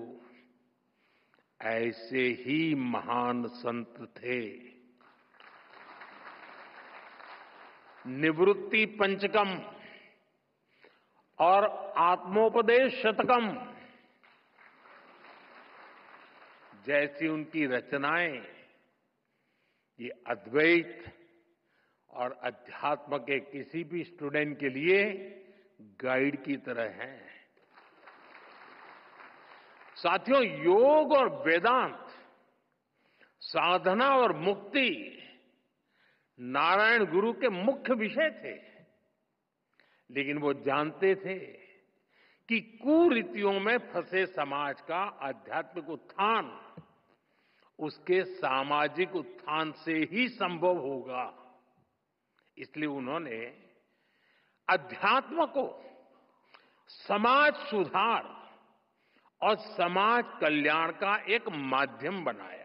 ऐसे ही महान संत थे। निवृत्ति पंचकम और आत्मोपदेश शतकम जैसी उनकी रचनाएं ये अद्वैत और अध्यात्म के किसी भी स्टूडेंट के लिए गाइड की तरह हैं। साथियों, योग और वेदांत, साधना और मुक्ति नारायण गुरु के मुख्य विषय थे। लेकिन वो जानते थे कि कुरीतियों में फंसे समाज का आध्यात्मिक उत्थान उसके सामाजिक उत्थान से ही संभव होगा। इसलिए उन्होंने अध्यात्म को समाज सुधार और समाज कल्याण का एक माध्यम बनाया।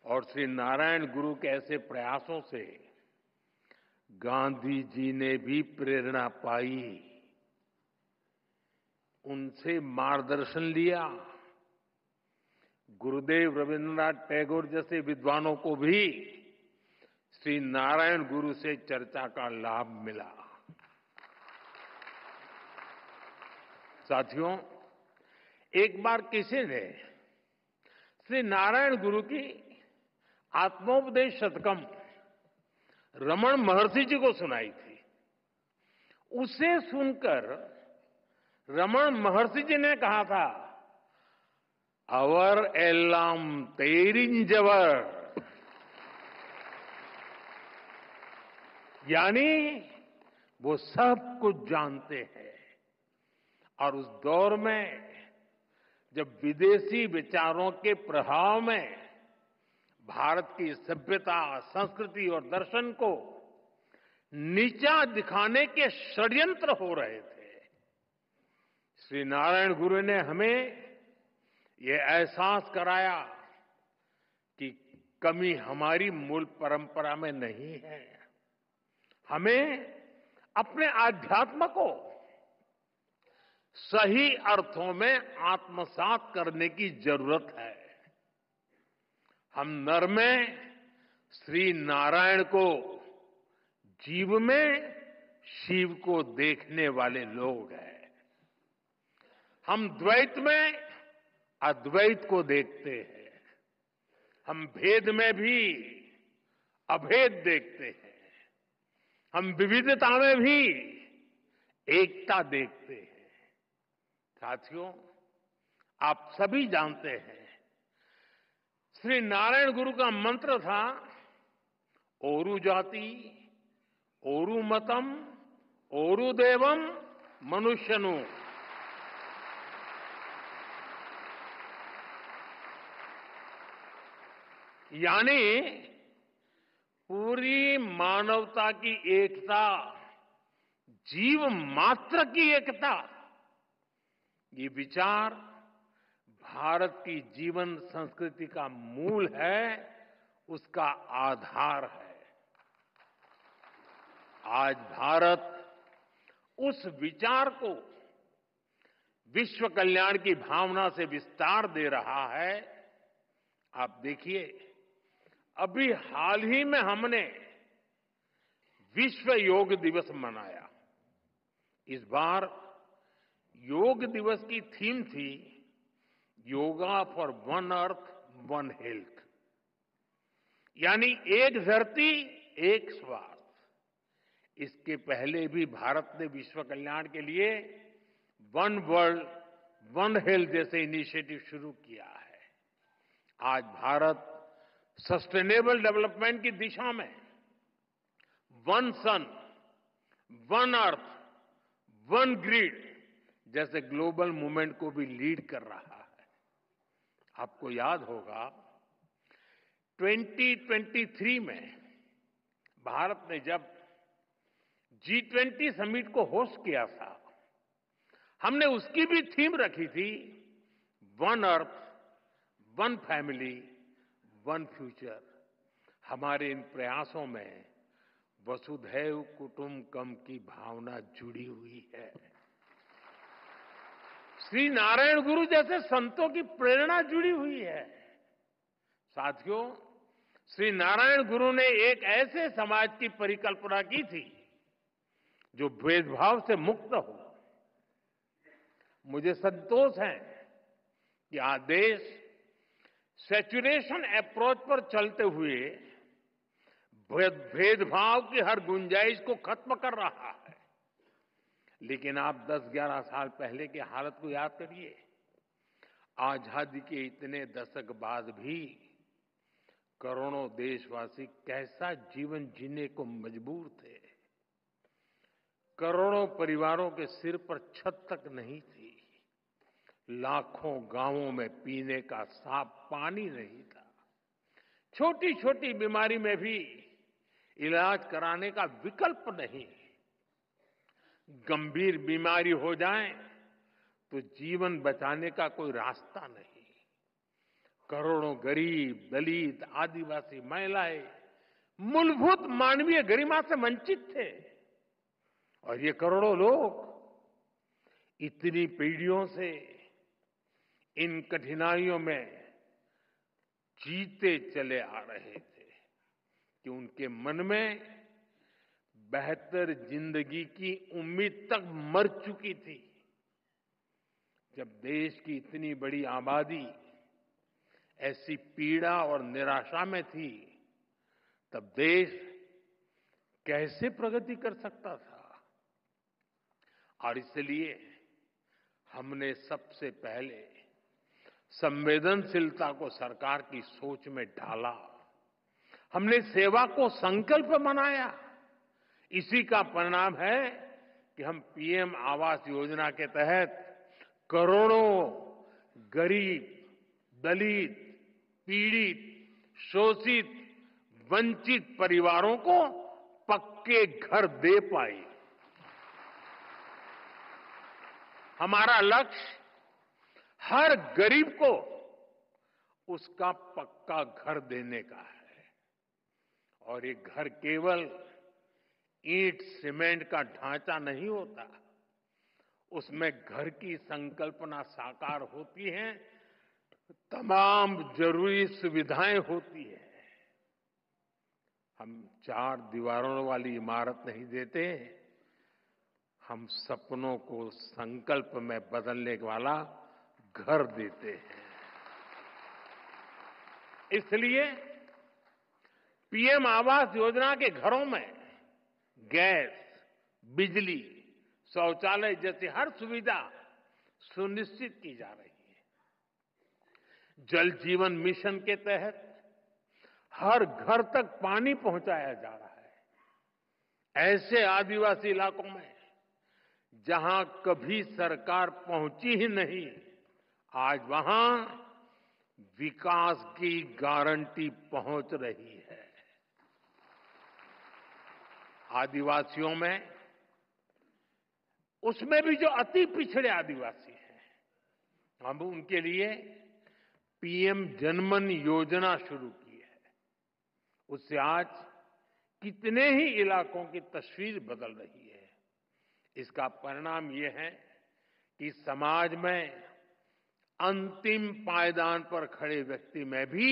और श्री नारायण गुरु के ऐसे प्रयासों से गांधी जी ने भी प्रेरणा पाई, उनसे मार्गदर्शन लिया। गुरुदेव रविन्द्रनाथ टैगोर जैसे विद्वानों को भी श्री नारायण गुरु से चर्चा का लाभ मिला। साथियों, एक बार किसी ने श्री नारायण गुरु की आत्मोपदेश शतकम रमण महर्षि जी को सुनाई थी। उसे सुनकर रमण महर्षि जी ने कहा था, अवर एल्लाम तेरिंजवर, यानी वो सब कुछ जानते हैं। और उस दौर में जब विदेशी विचारों के प्रभाव में भारत की सभ्यता, संस्कृति और दर्शन को नीचा दिखाने के षड्यंत्र हो रहे थे, श्री नारायण गुरु ने हमें ये एहसास कराया कि कमी हमारी मूल परंपरा में नहीं है। हमें अपने आध्यात्म को सही अर्थों में आत्मसात करने की जरूरत है। हम नर में श्री नारायण को, जीव में शिव को देखने वाले लोग हैं। हम द्वैत में अद्वैत को देखते हैं। हम भेद में भी अभेद देखते हैं। हम विविधता में भी एकता देखते हैं। साथियों, आप सभी जानते हैं, श्री नारायण गुरु का मंत्र था, ओरु जाति, ओरु मतम, ओरु देवम, मनुष्यनु। यानी पूरी मानवता की एकता, जीव मात्र की एकता, ये विचार भारत की जीवन संस्कृति का मूल है, उसका आधार है। आज भारत उस विचार को विश्व कल्याण की भावना से विस्तार दे रहा है। आप देखिए, अभी हाल ही में हमने विश्व योग दिवस मनाया। इस बार योग दिवस की थीम थी yoga for one earth one health, यानी एक धरती एक स्वास्थ्य। इसके पहले भी भारत ने विश्व कल्याण के लिए वन वर्ल्ड वन हेल्थ जैसे इनिशिएटिव शुरू किया है। आज भारत सस्टेनेबल डेवलपमेंट की दिशा में वन सन, वन अर्थ, वन ग्रिड जैसे ग्लोबल मूवमेंट को भी लीड कर रहा है। आपको याद होगा 2023 में भारत ने जब G20 समिट को होस्ट किया था, हमने उसकी भी थीम रखी थी, one earth, one family, one future. हमारे इन प्रयासों में वसुधैव कुटुंबकम की भावना जुड़ी हुई है। श्री नारायण गुरु जैसे संतों की प्रेरणा जुड़ी हुई है। साथियों, श्री नारायण गुरु ने एक ऐसे समाज की परिकल्पना की थी जो भेदभाव से मुक्त हो। मुझे संतोष है कि आज देश सेचुरेशन अप्रोच पर चलते हुए भेदभाव की हर गुंजाइश को खत्म कर रहा है। लेकिन आप 10-11 साल पहले की हालत को याद करिए। आजादी के इतने दशक बाद भी करोड़ों देशवासी कैसा जीवन जीने को मजबूर थे। करोड़ों परिवारों के सिर पर छत तक नहीं थी। लाखों गांवों में पीने का साफ पानी नहीं था। छोटी छोटी बीमारी में भी इलाज कराने का विकल्प नहीं। गंभीर बीमारी हो जाए तो जीवन बचाने का कोई रास्ता नहीं। करोड़ों गरीब, दलित, आदिवासी महिलाएं मूलभूत मानवीय गरिमा से वंचित थे। और ये करोड़ों लोग इतनी पीढ़ियों से इन कठिनाइयों में जीते चले आ रहे थे कि उनके मन में बेहतर जिंदगी की उम्मीद तक मर चुकी थी। जब देश की इतनी बड़ी आबादी ऐसी पीड़ा और निराशा में थी, तब देश कैसे प्रगति कर सकता था। और इसलिए हमने सबसे पहले संवेदनशीलता को सरकार की सोच में ढाला। हमने सेवा को संकल्प बनाया। इसी का परिणाम है कि हम पीएम आवास योजना के तहत करोड़ों गरीब, दलित, पीड़ित, शोषित, वंचित परिवारों को पक्के घर दे पाए। हमारा लक्ष्य हर गरीब को उसका पक्का घर देने का है। और ये घर केवल ईंट सीमेंट का ढांचा नहीं होता, उसमें घर की संकल्पना साकार होती है, तमाम जरूरी सुविधाएं होती है। हम 4 दीवारों वाली इमारत नहीं देते, हम सपनों को संकल्प में बदलने वाला घर देते हैं। इसलिए पीएम आवास योजना के घरों में गैस, बिजली, शौचालय जैसी हर सुविधा सुनिश्चित की जा रही है। जल जीवन मिशन के तहत हर घर तक पानी पहुंचाया जा रहा है। ऐसे आदिवासी इलाकों में जहां कभी सरकार पहुंची ही नहीं, आज वहां विकास की गारंटी पहुंच रही है। आदिवासियों में, उसमें भी जो अति पिछड़े आदिवासी हैं, हम उनके लिए पीएम जनमन योजना शुरू की है। उससे आज कितने ही इलाकों की तस्वीर बदल रही है। इसका परिणाम ये है कि समाज में अंतिम पायदान पर खड़े व्यक्ति में भी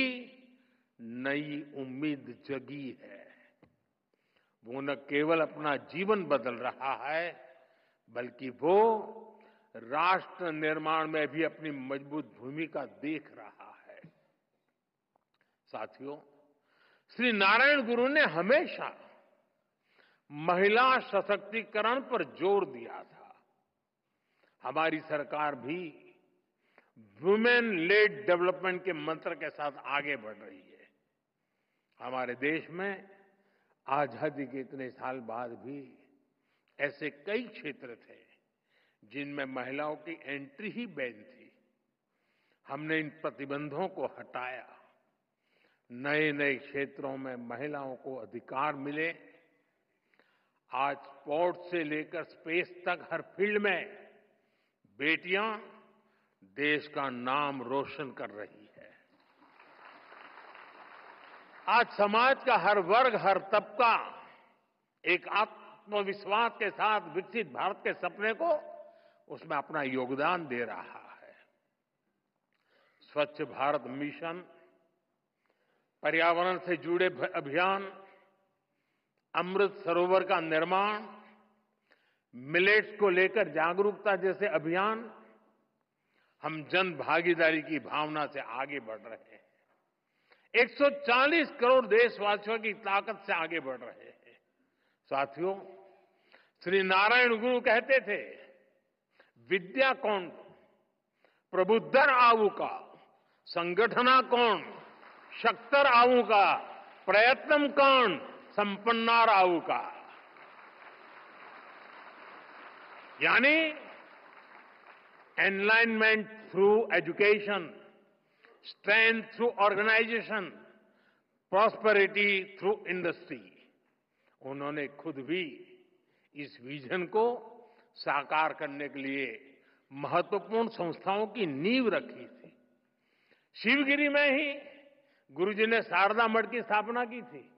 नई उम्मीद जगी है। वो न केवल अपना जीवन बदल रहा है, बल्कि वो राष्ट्र निर्माण में भी अपनी मजबूत भूमिका देख रहा है। साथियों, श्री नारायण गुरु ने हमेशा महिला सशक्तिकरण पर जोर दिया था। हमारी सरकार भी वुमेन लेड डेवलपमेंट के मंत्र के साथ आगे बढ़ रही है। हमारे देश में आजादी के इतने साल बाद भी ऐसे कई क्षेत्र थे जिनमें महिलाओं की एंट्री ही बैन थी। हमने इन प्रतिबंधों को हटाया, नए नए क्षेत्रों में महिलाओं को अधिकार मिले। आज स्पोर्ट्स से लेकर स्पेस तक हर फील्ड में बेटियां देश का नाम रोशन कर रही है। आज समाज का हर वर्ग, हर तबका एक आत्मविश्वास के साथ विकसित भारत के सपने को, उसमें अपना योगदान दे रहा है। स्वच्छ भारत मिशन, पर्यावरण से जुड़े अभियान, अमृत सरोवर का निर्माण, मिलेट्स को लेकर जागरूकता जैसे अभियान, हम जन भागीदारी की भावना से आगे बढ़ रहे हैं। 140 करोड़ देशवासियों की ताकत से आगे बढ़ रहे हैं। साथियों, श्री नारायण गुरु कहते थे, विद्या कौन प्रबुद्धर आऊ का, संगठना कौन शक्तर आऊ का, प्रयत्नम कौन संपन्नार आऊ का। यानी enlightenment through education, strength through organisation, prosperity through industry. उन्होंने खुद भी इस विजन को साकार करने के लिए महत्वपूर्ण संस्थाओं की नींव रखी थी। शिवगिरी में ही गुरुजी ने शारदा मठ की स्थापना की थी।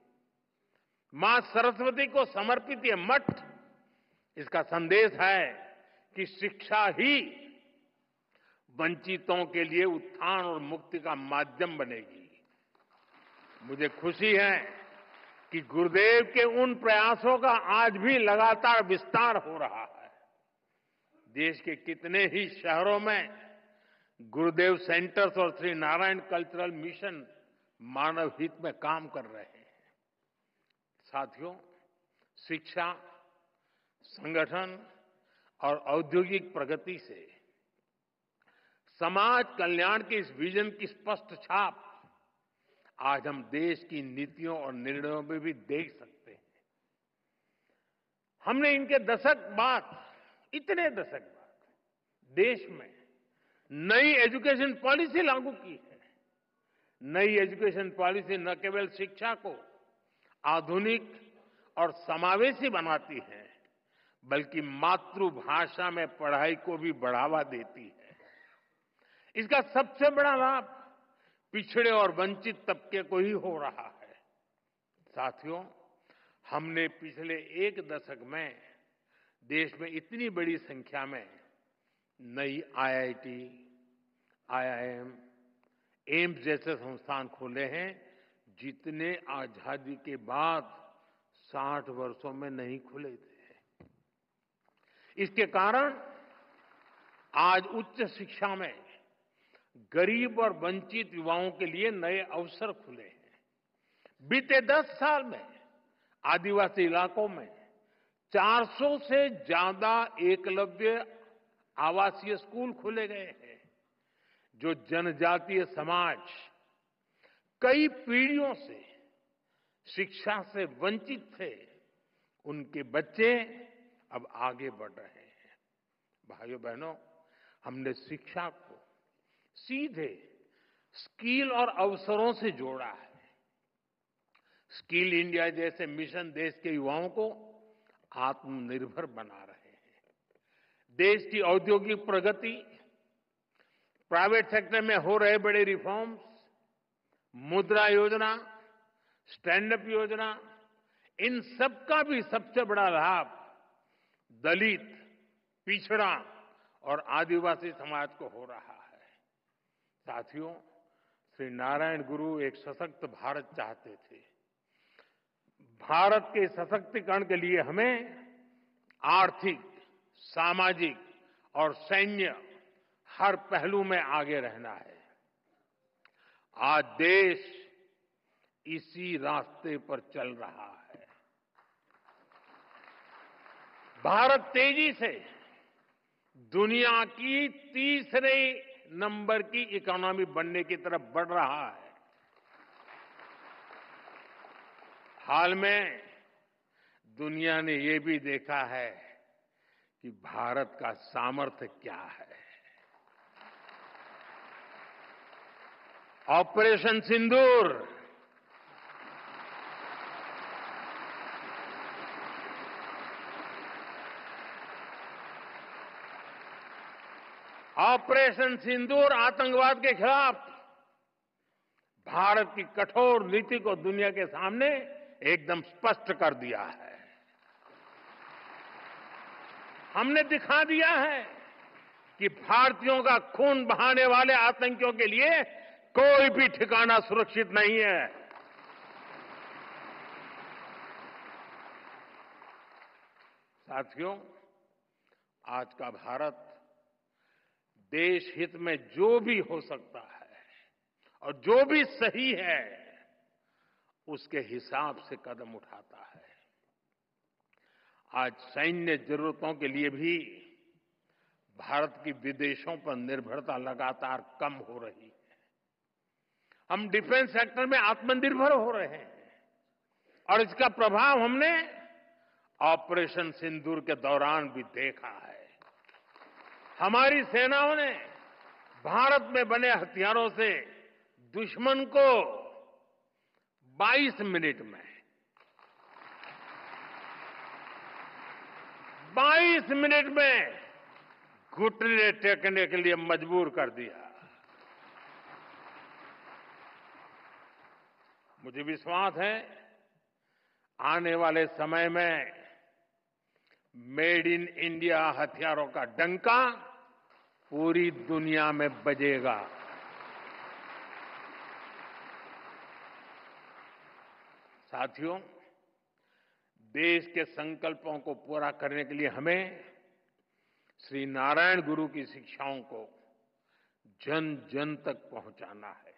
मां सरस्वती को समर्पित ये मठ, इसका संदेश है कि शिक्षा ही वंचितों के लिए उत्थान और मुक्ति का माध्यम बनेगी। मुझे खुशी है कि गुरुदेव के उन प्रयासों का आज भी लगातार विस्तार हो रहा है। देश के कितने ही शहरों में गुरुदेव सेंटर्स और श्री नारायण कल्चरल मिशन मानव हित में काम कर रहे हैं। साथियों, शिक्षा, संगठन और औद्योगिक प्रगति से समाज कल्याण के इस विजन की स्पष्ट छाप आज हम देश की नीतियों और निर्णयों में भी देख सकते हैं। हमने इनके दशक बाद, इतने दशक बाद देश में नई एजुकेशन पॉलिसी लागू की है। नई एजुकेशन पॉलिसी न केवल शिक्षा को आधुनिक और समावेशी बनाती है, बल्कि मातृभाषा में पढ़ाई को भी बढ़ावा देती है। इसका सबसे बड़ा लाभ पिछड़े और वंचित तबके को ही हो रहा है। साथियों, हमने पिछले एक दशक में देश में इतनी बड़ी संख्या में नई आईआईटी, आईआईएम, एम्स जैसे संस्थान खोले हैं, जितने आजादी के बाद 60 वर्षों में नहीं खुले थे। इसके कारण आज उच्च शिक्षा में गरीब और वंचित युवाओं के लिए नए अवसर खुले हैं। बीते 10 साल में आदिवासी इलाकों में 400 से ज्यादा एकलव्य आवासीय स्कूल खुले गए हैं। जो जनजातीय समाज कई पीढ़ियों से शिक्षा से वंचित थे, उनके बच्चे अब आगे बढ़ रहे हैं। भाइयों बहनों, हमने शिक्षा को सीधे स्किल और अवसरों से जोड़ा है। स्किल इंडिया जैसे मिशन देश के युवाओं को आत्मनिर्भर बना रहे हैं। देश की औद्योगिक प्रगति, प्राइवेट सेक्टर में हो रहे बड़े रिफॉर्म्स, मुद्रा योजना, स्टैंड अप योजना, इन सब का भी सबसे बड़ा लाभ दलित, पिछड़ा और आदिवासी समाज को हो रहा है। साथियों, श्री नारायण गुरु एक सशक्त भारत चाहते थे। भारत के सशक्तिकरण के लिए हमें आर्थिक, सामाजिक और सैन्य हर पहलू में आगे रहना है। आज देश इसी रास्ते पर चल रहा है। भारत तेजी से दुनिया की तीसरे नंबर की इकोनॉमी बनने की तरफ बढ़ रहा है। हाल में दुनिया ने ये भी देखा है कि भारत का सामर्थ्य क्या है। ऑपरेशन सिंदूर, ऑपरेशन सिंदूर आतंकवाद के खिलाफ भारत की कठोर नीति को दुनिया के सामने एकदम स्पष्ट कर दिया है। हमने दिखा दिया है कि भारतीयों का खून बहाने वाले आतंकियों के लिए कोई भी ठिकाना सुरक्षित नहीं है। साथियों, आज का भारत देश हित में जो भी हो सकता है और जो भी सही है, उसके हिसाब से कदम उठाता है। आज सैन्य जरूरतों के लिए भी भारत की विदेशों पर निर्भरता लगातार कम हो रही है। हम डिफेंस सेक्टर में आत्मनिर्भर हो रहे हैं और इसका प्रभाव हमने ऑपरेशन सिंदूर के दौरान भी देखा है। हमारी सेनाओं ने भारत में बने हथियारों से दुश्मन को 22 मिनट में 22 मिनट में घुटने टेकने के लिए मजबूर कर दिया। मुझे विश्वास है आने वाले समय में मेड इन इंडिया हथियारों का डंका पूरी दुनिया में बजेगा। साथियों, देश के संकल्पों को पूरा करने के लिए हमें श्री नारायण गुरु की शिक्षाओं को जन जन तक पहुंचाना है।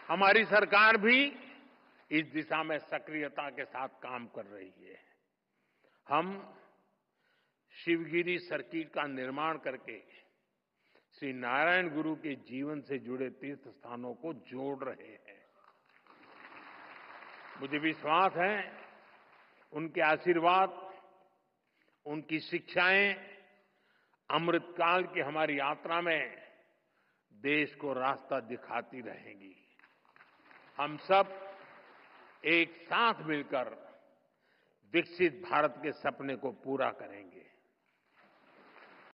हमारी सरकार भी इस दिशा में सक्रियता के साथ काम कर रही है। हम शिवगिरी सर्किट का निर्माण करके श्री नारायण गुरु के जीवन से जुड़े तीर्थ स्थानों को जोड़ रहे हैं। मुझे विश्वास है उनके आशीर्वाद, उनकी शिक्षाएं अमृतकाल की हमारी यात्रा में देश को रास्ता दिखाती रहेंगी। हम सब एक साथ मिलकर विकसित भारत के सपने को पूरा करेंगे।